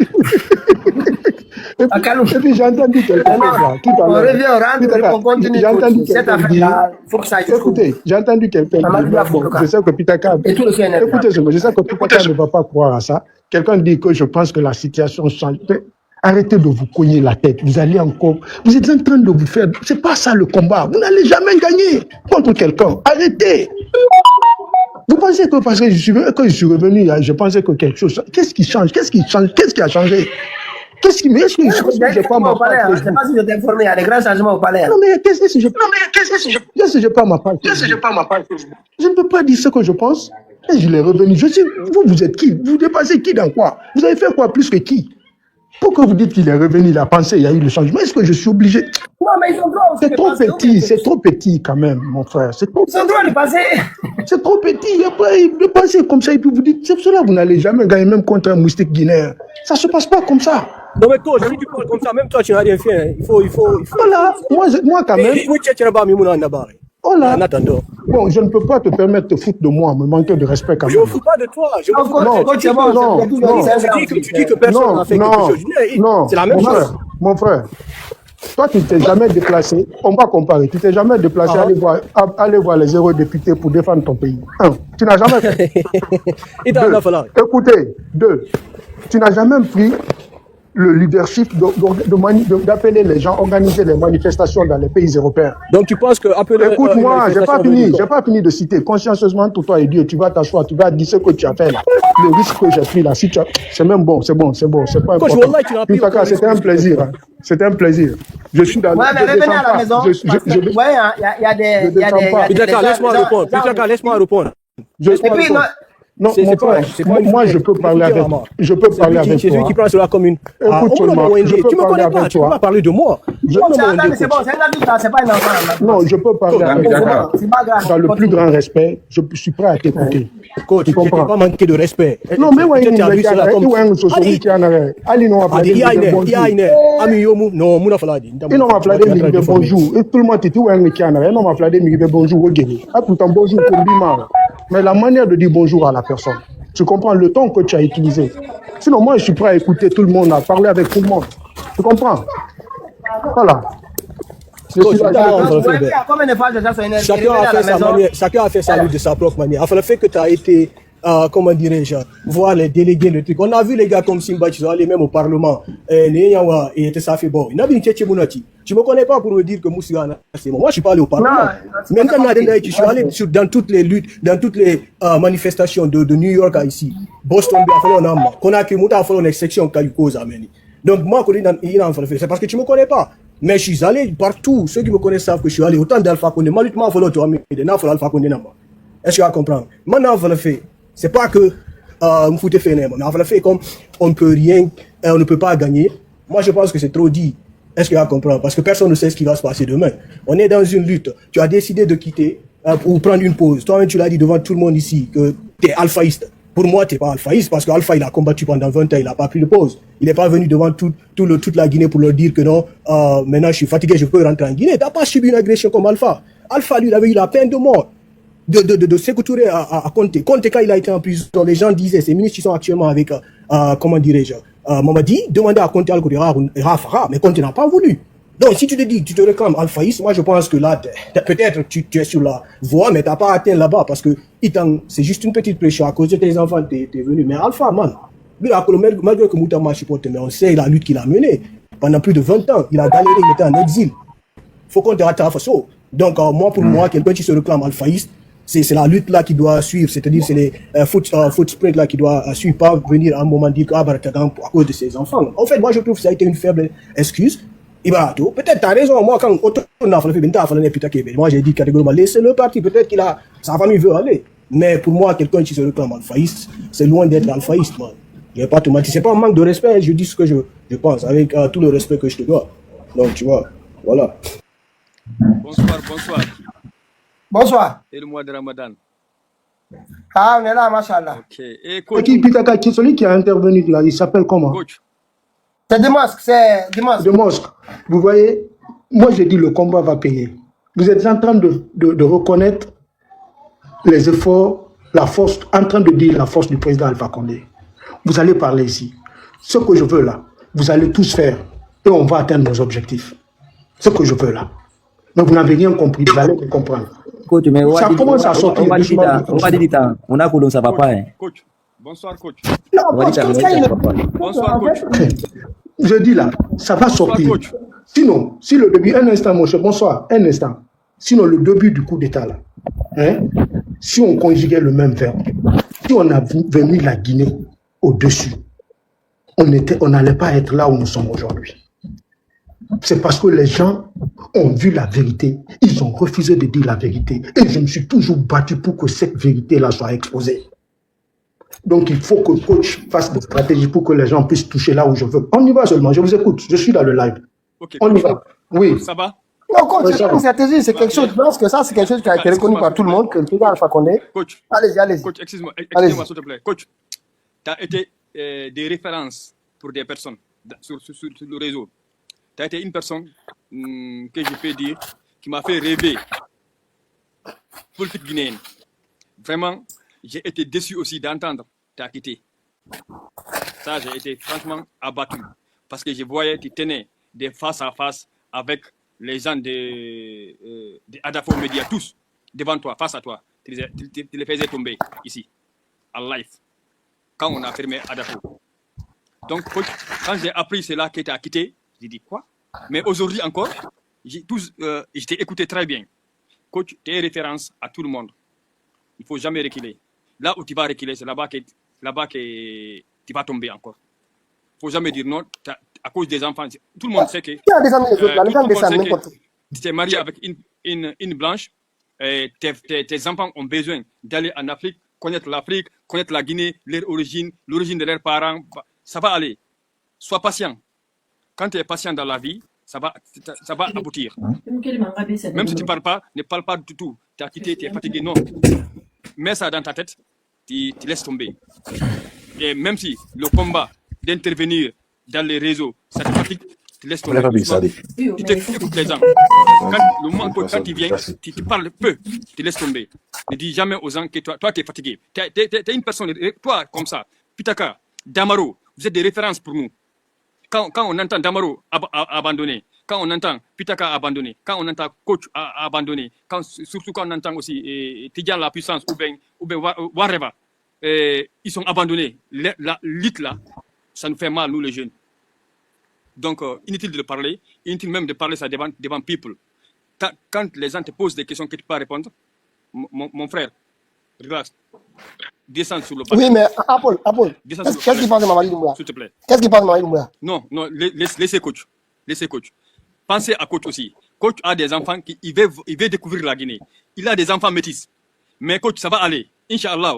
À Kaloum. Et puis j'ai entendu quelqu'un tout à l'heure. On revient, on rentre, on continue. J'ai entendu cette affaire-là, il faut que ça aille jusqu'au bout. Écoutez, j'ai entendu quelqu'un dire, je sais que Pitaka... Écoutez, je sais que Pitaka ne va pas croire à ça. Quelqu'un dit que je pense que la situation change. Arrêtez de vous cogner la tête. Vous allez encore... Vous êtes en train de vous faire... C'est pas ça le combat. Vous n'allez jamais gagner contre quelqu'un. Arrêtez. Vous pensez que parce que je suis revenu, je pensais que quelque chose... Qu'est-ce qui change? Qu'est-ce qui change? Qu'est-ce qui a changé? Qu'est-ce qui... Est-ce que j'ai pas ma page? Je ne sais pas si je t'ai informé, il y a des grands changements au palais. Non mais qu'est-ce que je pas ma page? Je ne peux pas dire ce que je pense. Et je l'ai revenu. Je sais, vous êtes qui? Vous dépassez qui dans quoi? Vous avez fait quoi plus que qui? Pourquoi vous dites qu'il est revenu, il a pensé, il y a eu le changement? Est-ce que je suis obligé? Non, mais ils ont droit aussi. C'est trop petit quand même, mon frère. Ils ont droit de passer. C'est trop petit. Il n'y a pas de passer comme ça et puis vous dites, c'est pour cela que vous n'allez jamais gagner même contre un moustique guinéen. Ça ne se passe pas comme ça. Non, mais toi, si tu parles comme ça, même toi, tu n'as rien fait. Hein. Il faut. Voilà, moi quand même. Oh là. Bon, je ne peux pas te permettre de te foutre de moi, me manquer de respect quand même. Je ne me fous pas de toi. Tu dis que personne n'a fait quelque chose. Non, c'est la même chose. Mon frère, toi, tu ne t'es jamais déplacé. On va comparer. Tu ne t'es jamais déplacé aller voir les eurodéputés pour défendre ton pays. Un, tu n'as jamais fait. Écoutez, deux, tu n'as jamais pris le leadership d'appeler les gens, organiser les manifestations dans les pays européens. Donc tu penses que... Écoute-moi, j'ai pas fini de citer. Consciencieusement, tout toi et Dieu, tu vas t'asseoir, tu vas dire ce que tu as fait là. Le risque que j'ai pris là, si tu as... c'est même bon, c'est pas important. Pitaka, c'était un plaisir. Hein. C'était un plaisir. Je suis dans... Ouais, mais revenez à la maison. Vous voyez, il y a des... Pitaka, laisse-moi répondre. Et puis, non, mon frère, moi je peux parler avec toi. Je peux parler avec toi. C'est lui qui parle sur la commune. Écoute seulement, je peux parler avec toi. Tu peux pas parler de moi. C'est bon, c'est un adulte, c'est pas un enfant. Non, je peux parler avec toi. Dans le plus grand respect, je suis prêt à t'écouter. Coach, tu ne peux pas manquer de respect. Non, mais ouais, il y a bonjour. Et tout le monde dit bonjour. Mais la manière de dire bonjour à la personne, tu comprends le ton que tu as utilisé. Sinon, moi, je suis prêt à écouter tout le monde, à parler avec tout le monde. Tu comprends? Voilà. Chacun a fait sa lutte de sa propre manière. Enfin, le fait que tu as été, comment dirais-je, voir les délégués, le truc. On a vu les gars comme Simba, ils sont allés même au Parlement. Et ça fait bon. Tu me connais pas pour me dire que Moussa, c'est bon. Moi, je suis pas allé au Parlement. Maintenant, je suis allé dans toutes les luttes, dans toutes les manifestations de New York à ici. Boston, on a fait une exception quand il cause à Meni. Donc, moi, c'est parce que tu me connais pas. Mais je suis allé partout. Ceux qui me connaissent savent que je suis allé autant d'Alpha Condé. Malheureusement, il faut le Alpha Condé. Est-ce que tu vas comprendre? Maintenant, on va le faire. C'est pas que on fout fait mais on va le faire comme on peut rien, on ne peut pas gagner. Moi, je pense que c'est trop dit. Est-ce que tu vas comprendre? Parce que personne ne sait ce qui va se passer demain. On est dans une lutte. Tu as décidé de quitter ou prendre une pause. Toi-même, tu l'as dit devant tout le monde ici que tu es alphaïste. Pour moi, tu n'es pas alphaïste parce qu'Alpha, il a combattu pendant 20 ans, il n'a pas pris de pause. Il n'est pas venu devant toute la Guinée pour leur dire que non, maintenant je suis fatigué, je peux rentrer en Guinée. Tu n'as pas subi une agression comme Alpha. Alpha, lui, il avait eu la peine de mort de Sékou Touré à Conté. Conté, quand il a été en prison, les gens disaient, ces ministres qui sont actuellement avec, comment dirais-je, Mamadi, demandait à Conté Al-Koudira et Rafara, mais Conté n'a pas voulu. Donc, si tu te dis, tu te réclames alphaïste, moi je pense que là, peut-être tu es sur la voie, mais tu n'as pas atteint là-bas parce que c'est juste une petite pression à cause de tes enfants, tu es venu. Mais Alpha, man, malgré que Moutama supporte, mais on sait la lutte qu'il a menée pendant plus de 20 ans. Il a galéré, il était en exil. Il faut qu'on te rate à façon. Donc, moi, pour moi, quelqu'un qui se réclame alphaïste, c'est la lutte là qui doit suivre, c'est-à-dire c'est les footsprints là qui doit suivre, pas venir à un moment dire à cause de ses enfants. En fait, moi je trouve que ça a été une faible excuse. Ibarato, peut-être t'as raison, moi quand on a fait moi j'ai dit catégoriquement, laissez-le partir, peut-être qu'il a, sa famille veut aller. Mais pour moi, quelqu'un qui se réclame alphaïste, c'est loin d'être alphaïste, man. Je vais pas te mentir. C'est pas un manque de respect, je dis ce que je pense, avec tout le respect que je te dois. Donc, tu vois, voilà. Bonsoir, bonsoir. Bonsoir. Et le mois de Ramadan. Ah, on est là, machallah. Ok. Et coach. Qui, Pitaka, qui est celui qui a intervenu là, il s'appelle comment? Coach. C'est Demasque, c'est Demasque. Demasque. Vous voyez, moi j'ai dit le combat va payer. Vous êtes en train de reconnaître les efforts, la force, en train de dire la force du président Alpha Condé. Vous allez parler ici. Ce que je veux là, vous allez tous faire et on va atteindre nos objectifs. Ce que je veux là. Mais vous n'avez rien compris, vous allez comprendre. Coach, mais ça commence à sortir. On va dire on a que ça va pas. Coach, bonsoir coach. Bonsoir coach. Je dis là, ça va sortir. Sinon, si le début, un instant mon cher, bonsoir, un instant. Sinon le début du coup d'état là, hein, si on conjuguait le même verbe, si on avait mis la Guinée au-dessus, on n'allait pas être là où nous sommes aujourd'hui. C'est parce que les gens ont vu la vérité, ils ont refusé de dire la vérité. Et je me suis toujours battu pour que cette vérité-là soit exposée. Donc il faut que le coach fasse des stratégies pour que les gens puissent toucher là où je veux. On y va seulement, je vous écoute, je suis dans le live. Okay, on y va. Oui. Ça va? Non, coach, c'est pas une stratégie, c'est quelque chose, je pense que ça c'est quelque chose qui a été reconnu par tout le monde, que le président Alpha Condé. Coach, allez-y. Coach, excuse-moi s'il te plaît. Coach, tu as été des références pour des personnes sur le réseau. Tu as été une personne que je peux dire qui m'a fait rêver politique guinéenne. Vraiment, j'ai été déçu aussi d'entendre tu as quitté. Ça, j'ai été franchement abattu parce que je voyais que tu tenais des face à face avec les gens de Adafo Media, tous devant toi, face à toi. Tu les faisais tomber ici, en live, quand on a fermé Adafo. Donc, coach, quand j'ai appris cela que tu as quitté, j'ai dit quoi? Mais aujourd'hui encore, je t'ai écouté très bien. Coach, tu es référence à tout le monde. Il ne faut jamais reculer. Là où tu vas reculer, c'est là-bas que tu vas tomber encore. Il ne faut jamais dire non à cause des enfants. Tout le monde sait que tu t'es marié avec une blanche. Tes enfants ont besoin d'aller en Afrique, connaître l'Afrique, connaître la Guinée, leur origine, l'origine de leurs parents. Ça va aller. Sois patient. Quand tu es patient dans la vie, ça va aboutir. Même si tu ne parles pas, ne parle pas du tout. Tu as quitté, tu es fatigué. Non. Mets ça dans ta tête, tu laisses tomber. Et même si le combat d'intervenir dans les réseaux, ça te fatigue, tu laisses tomber. Tu t'écoutes les gens. Quand tu viens, tu parles peu, tu laisses tomber. Ne dis jamais aux gens que toi tu es fatigué. Tu es une personne, toi comme ça, Pitaka, Damaro, vous êtes des références pour nous. Quand on entend Damaro abandonner, quand on entend Pitaka abandonner, quand on entend Coach abandonner, surtout quand on entend aussi Tidjan la puissance ou bien Wareva, ils sont abandonnés. La lutte là, ça nous fait mal, nous les jeunes. Donc, inutile de le parler, inutile même de parler ça devant people. Quand les gens te posent des questions que tu peux pas répondre, mon frère, relax. Descends sur le parquet. Oui, mais Apple, qu'est-ce qu'il pense de Mamadi Doumbouya? S'il te plaît. Qu'est-ce qu'il pense de Mamadi Doumbouya? Non, laissez coach. Laissez coach. Pensez à coach aussi. Coach a des enfants qui il veut découvrir la Guinée. Il a des enfants métis. Mais coach, ça va aller. Inch'Allah.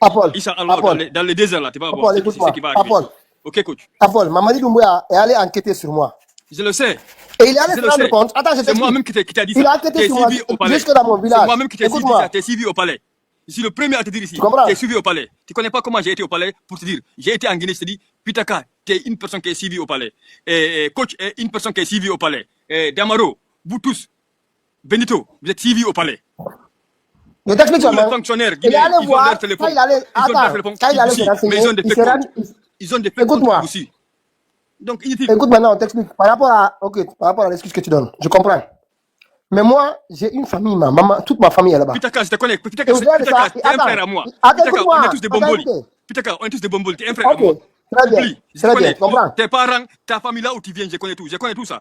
Apple, dans les déserts là, tu vas voir ce qui va arriver. Apple. Ok, coach. Apple, Mamadi Doumbouya est allé enquêter sur moi. Je le sais. Et il est allé se rendre compte. Attends, c'est moi-même qui t'ai dit ça. Il a enquêté sur moi jusque dans mon village. C'est moi-même qui t'ai suivi ça. T'es suivi au palais. Je suis le premier à te dire ici. T'es suivi au palais. Tu connais pas comment j'ai été au palais pour te dire. J'ai été en Guinée, je te dis, Pitaka, t'es une personne qui est suivie au palais. Et coach est une personne qui est suivie au palais. Et Damaro, vous tous, Benito, vous êtes suivis au palais. Je t'explique tous les fonctionnaires guinéens, ils ont leur téléphone. Mais ils ont des faits aussi. Donc, écoute maintenant, on t'explique. Par rapport à l'excuse que tu donnes, je comprends. Mais moi, j'ai une famille, ma maman, toute ma famille est là-bas. Pitaka, je te connais. Pitaka, t'es un frère à moi. Pitaka, on est tous des bomboli. Pitaka, on est tous des bomboli. T'es un frère à moi. Très bien. Très bien, comprends. Tes parents, ta famille là où tu viens, je connais tout. Je connais tout ça.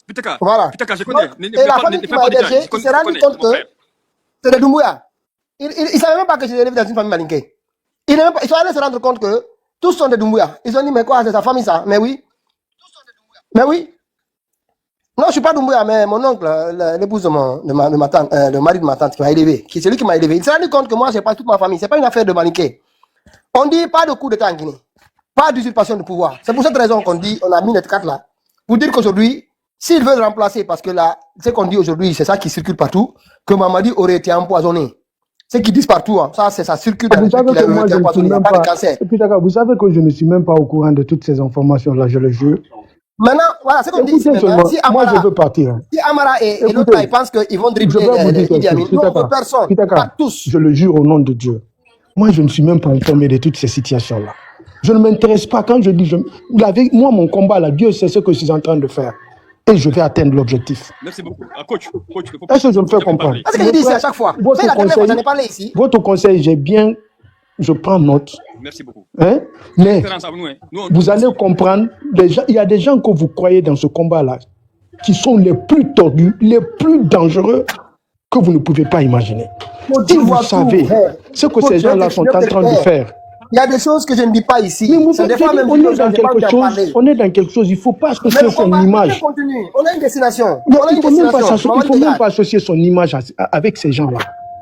Pitaka, voilà. Pitaka, je connais. Et la famille qui m'a hébergé, il s'est rendu compte que c'est de Doumbouya. Il ne savait même pas que j'étais élevé dans une famille malinquée. Ils sont allés se rendre compte que tous sont de Doumbouya. Ils ont dit, mais quoi, c'est sa famille ça? Mais oui. Mais oui. Non, je ne suis pas Doumbouya, mais mon oncle, l'épouse de ma tante, le mari de ma tante qui m'a élevé, qui c'est lui qui m'a élevé. Il s'est rendu compte que moi, je n'ai pas toute ma famille. Ce n'est pas une affaire de malinqué. On dit pas de coup d'état en Guinée. pas d'usurpation de pouvoir. C'est pour cette raison qu'on dit, on a mis notre carte là, pour dire qu'aujourd'hui, s'ils veulent remplacer, parce que là, ce qu'on dit aujourd'hui, c'est ça qui circule partout, que Mamadi aurait été empoisonné. Ce qu'ils disent partout, hein, ça circule dans Vous le truc savez qu'il que a moi, été je ne suis empoisonné, il n'y a même pas de pas... cancer. Et puis, d'accord, vous savez que je ne suis même pas au courant de toutes ces informations-là, je le jure. Maintenant, voilà, ce qu'on dit ici Écoutez maintenant, seulement, si moi, Amara, je veux partir. Hein. si Amara et l'autre Écoutez, là, ils pensent qu'ils vont je dribbler vais vous dire Idi quelque Amin, chose. nous, on Pitaka, veut personne, Pitaka, pas tous. je le jure au nom de Dieu. Moi, je ne suis même pas informé de toutes ces situations-là. Je ne m'intéresse pas quand je dis... moi, mon combat, là, Dieu sait ce que je suis en train de faire. Et je vais atteindre l'objectif. Merci beaucoup. Coach, Est-ce que je me fais comprendre? Parce qu'il dit ça à chaque fois. C'est la dernière fois, j'en ai parlé ici. Votre conseil, je prends note. Merci beaucoup. Hein? Mais Référence à nous, hein. vous allez comprendre, il y a des gens que vous croyez dans ce combat-là qui sont les plus tordus, les plus dangereux que vous ne pouvez pas imaginer. Si vous savez ce que ces gens-là sont en train de faire. Il y a des choses que je ne dis pas ici. On est dans quelque chose, il ne faut pas associer son image. On a une destination. Il ne faut même pas associer son image avec ces gens-là.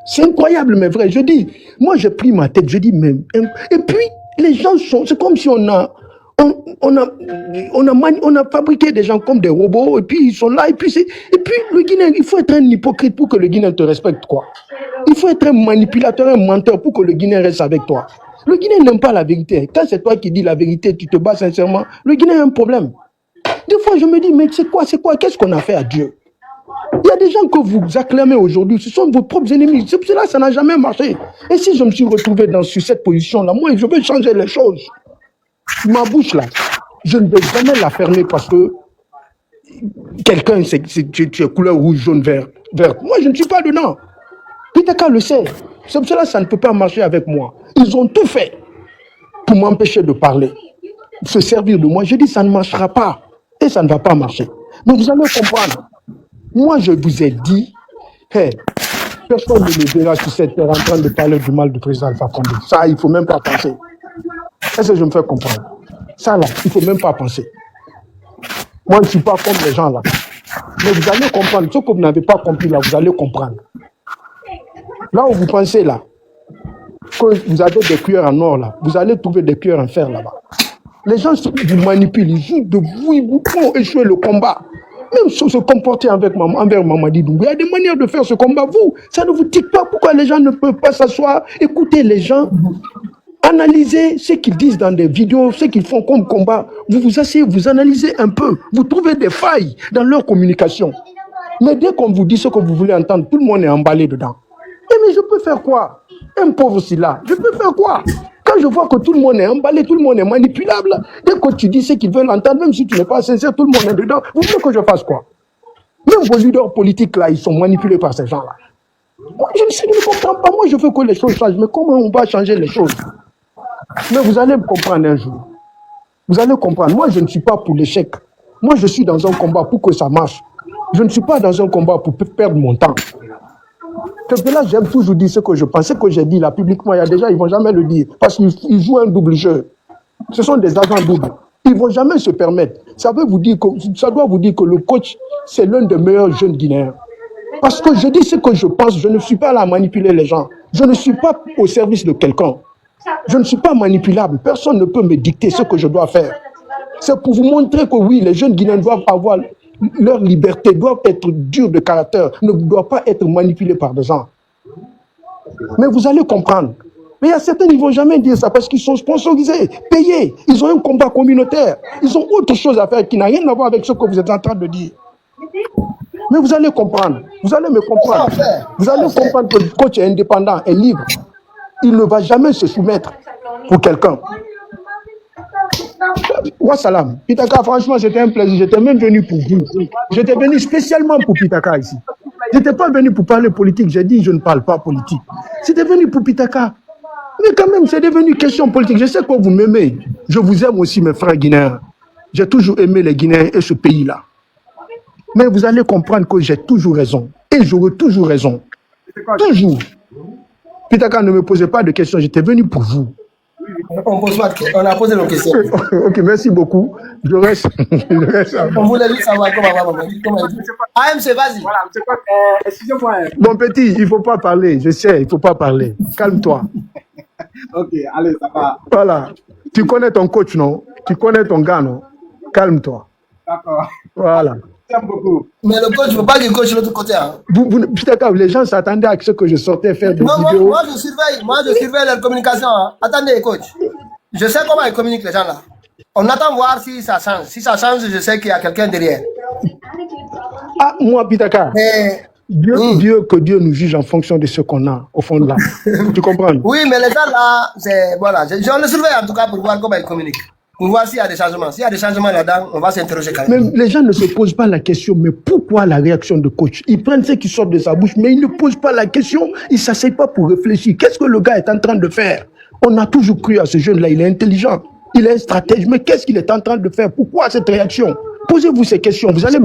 C'est incroyable, mais vrai. Je dis, moi j'ai pris ma tête, je dis, mais... Et puis, les gens sont... C'est comme si on a fabriqué des gens comme des robots, et puis ils sont là, et puis le Guinéen, il faut être un hypocrite pour que le Guinéen te respecte, quoi. Il faut être un manipulateur, un menteur pour que le Guinéen reste avec toi. Le Guinéen n'aime pas la vérité. Quand c'est toi qui dis la vérité, tu te bats sincèrement, le Guinéen a un problème. Des fois, je me dis, mais c'est quoi? Qu'est-ce qu'on a fait à Dieu? Il y a des gens que vous acclamez aujourd'hui, ce sont vos propres ennemis. C'est pour cela que ça n'a jamais marché. Et si je me suis retrouvé sur cette position-là, moi, je veux changer les choses. Ma bouche, là, je ne vais jamais la fermer parce que quelqu'un, tu es couleur rouge, jaune, vert. Moi, je ne suis pas dedans. Pitaka le sait. C'est pour cela que ça ne peut pas marcher avec moi. Ils ont tout fait pour m'empêcher de parler, se servir de moi. Je dis, ça ne marchera pas. Et ça ne va pas marcher. Mais vous allez comprendre. Moi, je vous ai dit, hey, personne ne me verra sur cette terre en train de parler du mal du président Alpha Condé. Ça, il ne faut même pas penser. Est-ce que je me fais comprendre? Ça, là, il ne faut même pas penser. Moi, je ne suis pas comme les gens, là. Mais vous allez comprendre. Ce que vous n'avez pas compris, là, vous allez comprendre. Là où vous pensez, là, que vous avez des cuillères en or, là, vous allez trouver des cuillères en fer, là-bas. Les gens vous manipulent, ils jouent de vous, ils vous font échouer le combat. Même se comporter envers Mamadi Doumbouya, il y a des manières de faire ce combat. Vous, ça ne vous tique pas. Pourquoi les gens ne peuvent pas s'asseoir, écouter les gens, analyser ce qu'ils disent dans des vidéos, ce qu'ils font comme combat. Vous vous asseyez, vous analysez un peu. Vous trouvez des failles dans leur communication. Mais dès qu'on vous dit ce que vous voulez entendre, tout le monde est emballé dedans. Mais je peux faire quoi? Un pauvre Silla, je peux faire quoi? Quand je vois que tout le monde est emballé, tout le monde est manipulable, dès que tu dis ce qu'ils veulent entendre, même si tu n'es pas sincère, tout le monde est dedans. Vous voulez que je fasse quoi? Même vos leaders politiques, là, ils sont manipulés par ces gens-là. Moi, je ne comprends pas. Moi, je veux que les choses changent. Mais comment on va changer les choses? Mais vous allez me comprendre un jour. Vous allez comprendre. Moi, je ne suis pas pour l'échec. Moi, je suis dans un combat pour que ça marche. Je ne suis pas dans un combat pour perdre mon temps. C'est que là, j'aime toujours dire ce que je pense. Ce que j'ai dit là publiquement, il y a des gens, ils ne vont jamais le dire. Parce qu'ils jouent un double jeu. Ce sont des agents doubles. Ils ne vont jamais se permettre. Ça doit vous dire que le coach, c'est l'un des meilleurs jeunes Guinéens. Parce que je dis ce que je pense. Je ne suis pas là à manipuler les gens. Je ne suis pas au service de quelqu'un. Je ne suis pas manipulable. Personne ne peut me dicter ce que je dois faire. C'est pour vous montrer que oui, les jeunes Guinéens doivent avoir leur liberté, doivent être durs de caractère, ne doivent pas être manipulés par des gens. Mais vous allez comprendre. Mais il y a certains qui ne vont jamais dire ça parce qu'ils sont sponsorisés, payés. Ils ont un combat communautaire. Ils ont autre chose à faire qui n'a rien à voir avec ce que vous êtes en train de dire. Mais vous allez comprendre. Vous allez me comprendre. Vous allez comprendre que le coach est indépendant, est libre. Il ne va jamais se soumettre pour quelqu'un. Wassalam. Pitaka, franchement, c'était un plaisir. J'étais même venu pour vous. J'étais venu spécialement pour Pitaka ici. Je n'étais pas venu pour parler politique. J'ai dit, je ne parle pas politique. C'était venu pour Pitaka. Mais quand même, c'est devenu question politique. Je sais que vous m'aimez. Je vous aime aussi, mes frères guinéens. J'ai toujours aimé les Guinéens et ce pays-là. Mais vous allez comprendre que j'ai toujours raison. Et j'aurai toujours raison. Toujours. Pitaka, ne me posez pas de questions. J'étais venu pour vous. On a posé nos questions. Ok, merci beaucoup. Je reste. On voulait lui savoir comment AMC, vas-y. Voilà, excusez-moi. Mon petit, il ne faut pas parler. Je sais, il ne faut pas parler. Calme-toi. Ok, allez, ça va. Voilà. Tu connais ton coach, non? Tu connais ton gars, non? Calme-toi. D'accord. Voilà. J'aime beaucoup. Mais le coach, il ne faut pas qu'il coach de l'autre côté. Hein. Les gens s'attendaient à ce que je sortais faire des vidéos. Moi, je surveille leur communication. Hein. Attendez, coach. Je sais comment ils communiquent, les gens là. On attend voir si ça change. Si ça change, je sais qu'il y a quelqu'un derrière. Ah, moi, Pitaka. Que Dieu nous juge en fonction de ce qu'on a au fond de là. Tu comprends? Oui, mais les gens là, c'est voilà. Je le surveille en tout cas pour voir comment ils communiquent. Pour voir s'il y a des changements. S'il y a des changements là-dedans, on va s'interroger quand même. Mais les gens ne se posent pas la question, mais pourquoi la réaction de coach? Ils prennent ce qui sort de sa bouche, mais ils ne posent pas la question. Ils ne s'asseyent pas pour réfléchir. Qu'est-ce que le gars est en train de faire? On a toujours cru à ce jeune-là, il est intelligent. Il est un stratège, mais qu'est-ce qu'il est en train de faire? Pourquoi cette réaction? Posez-vous ces questions. Vous allez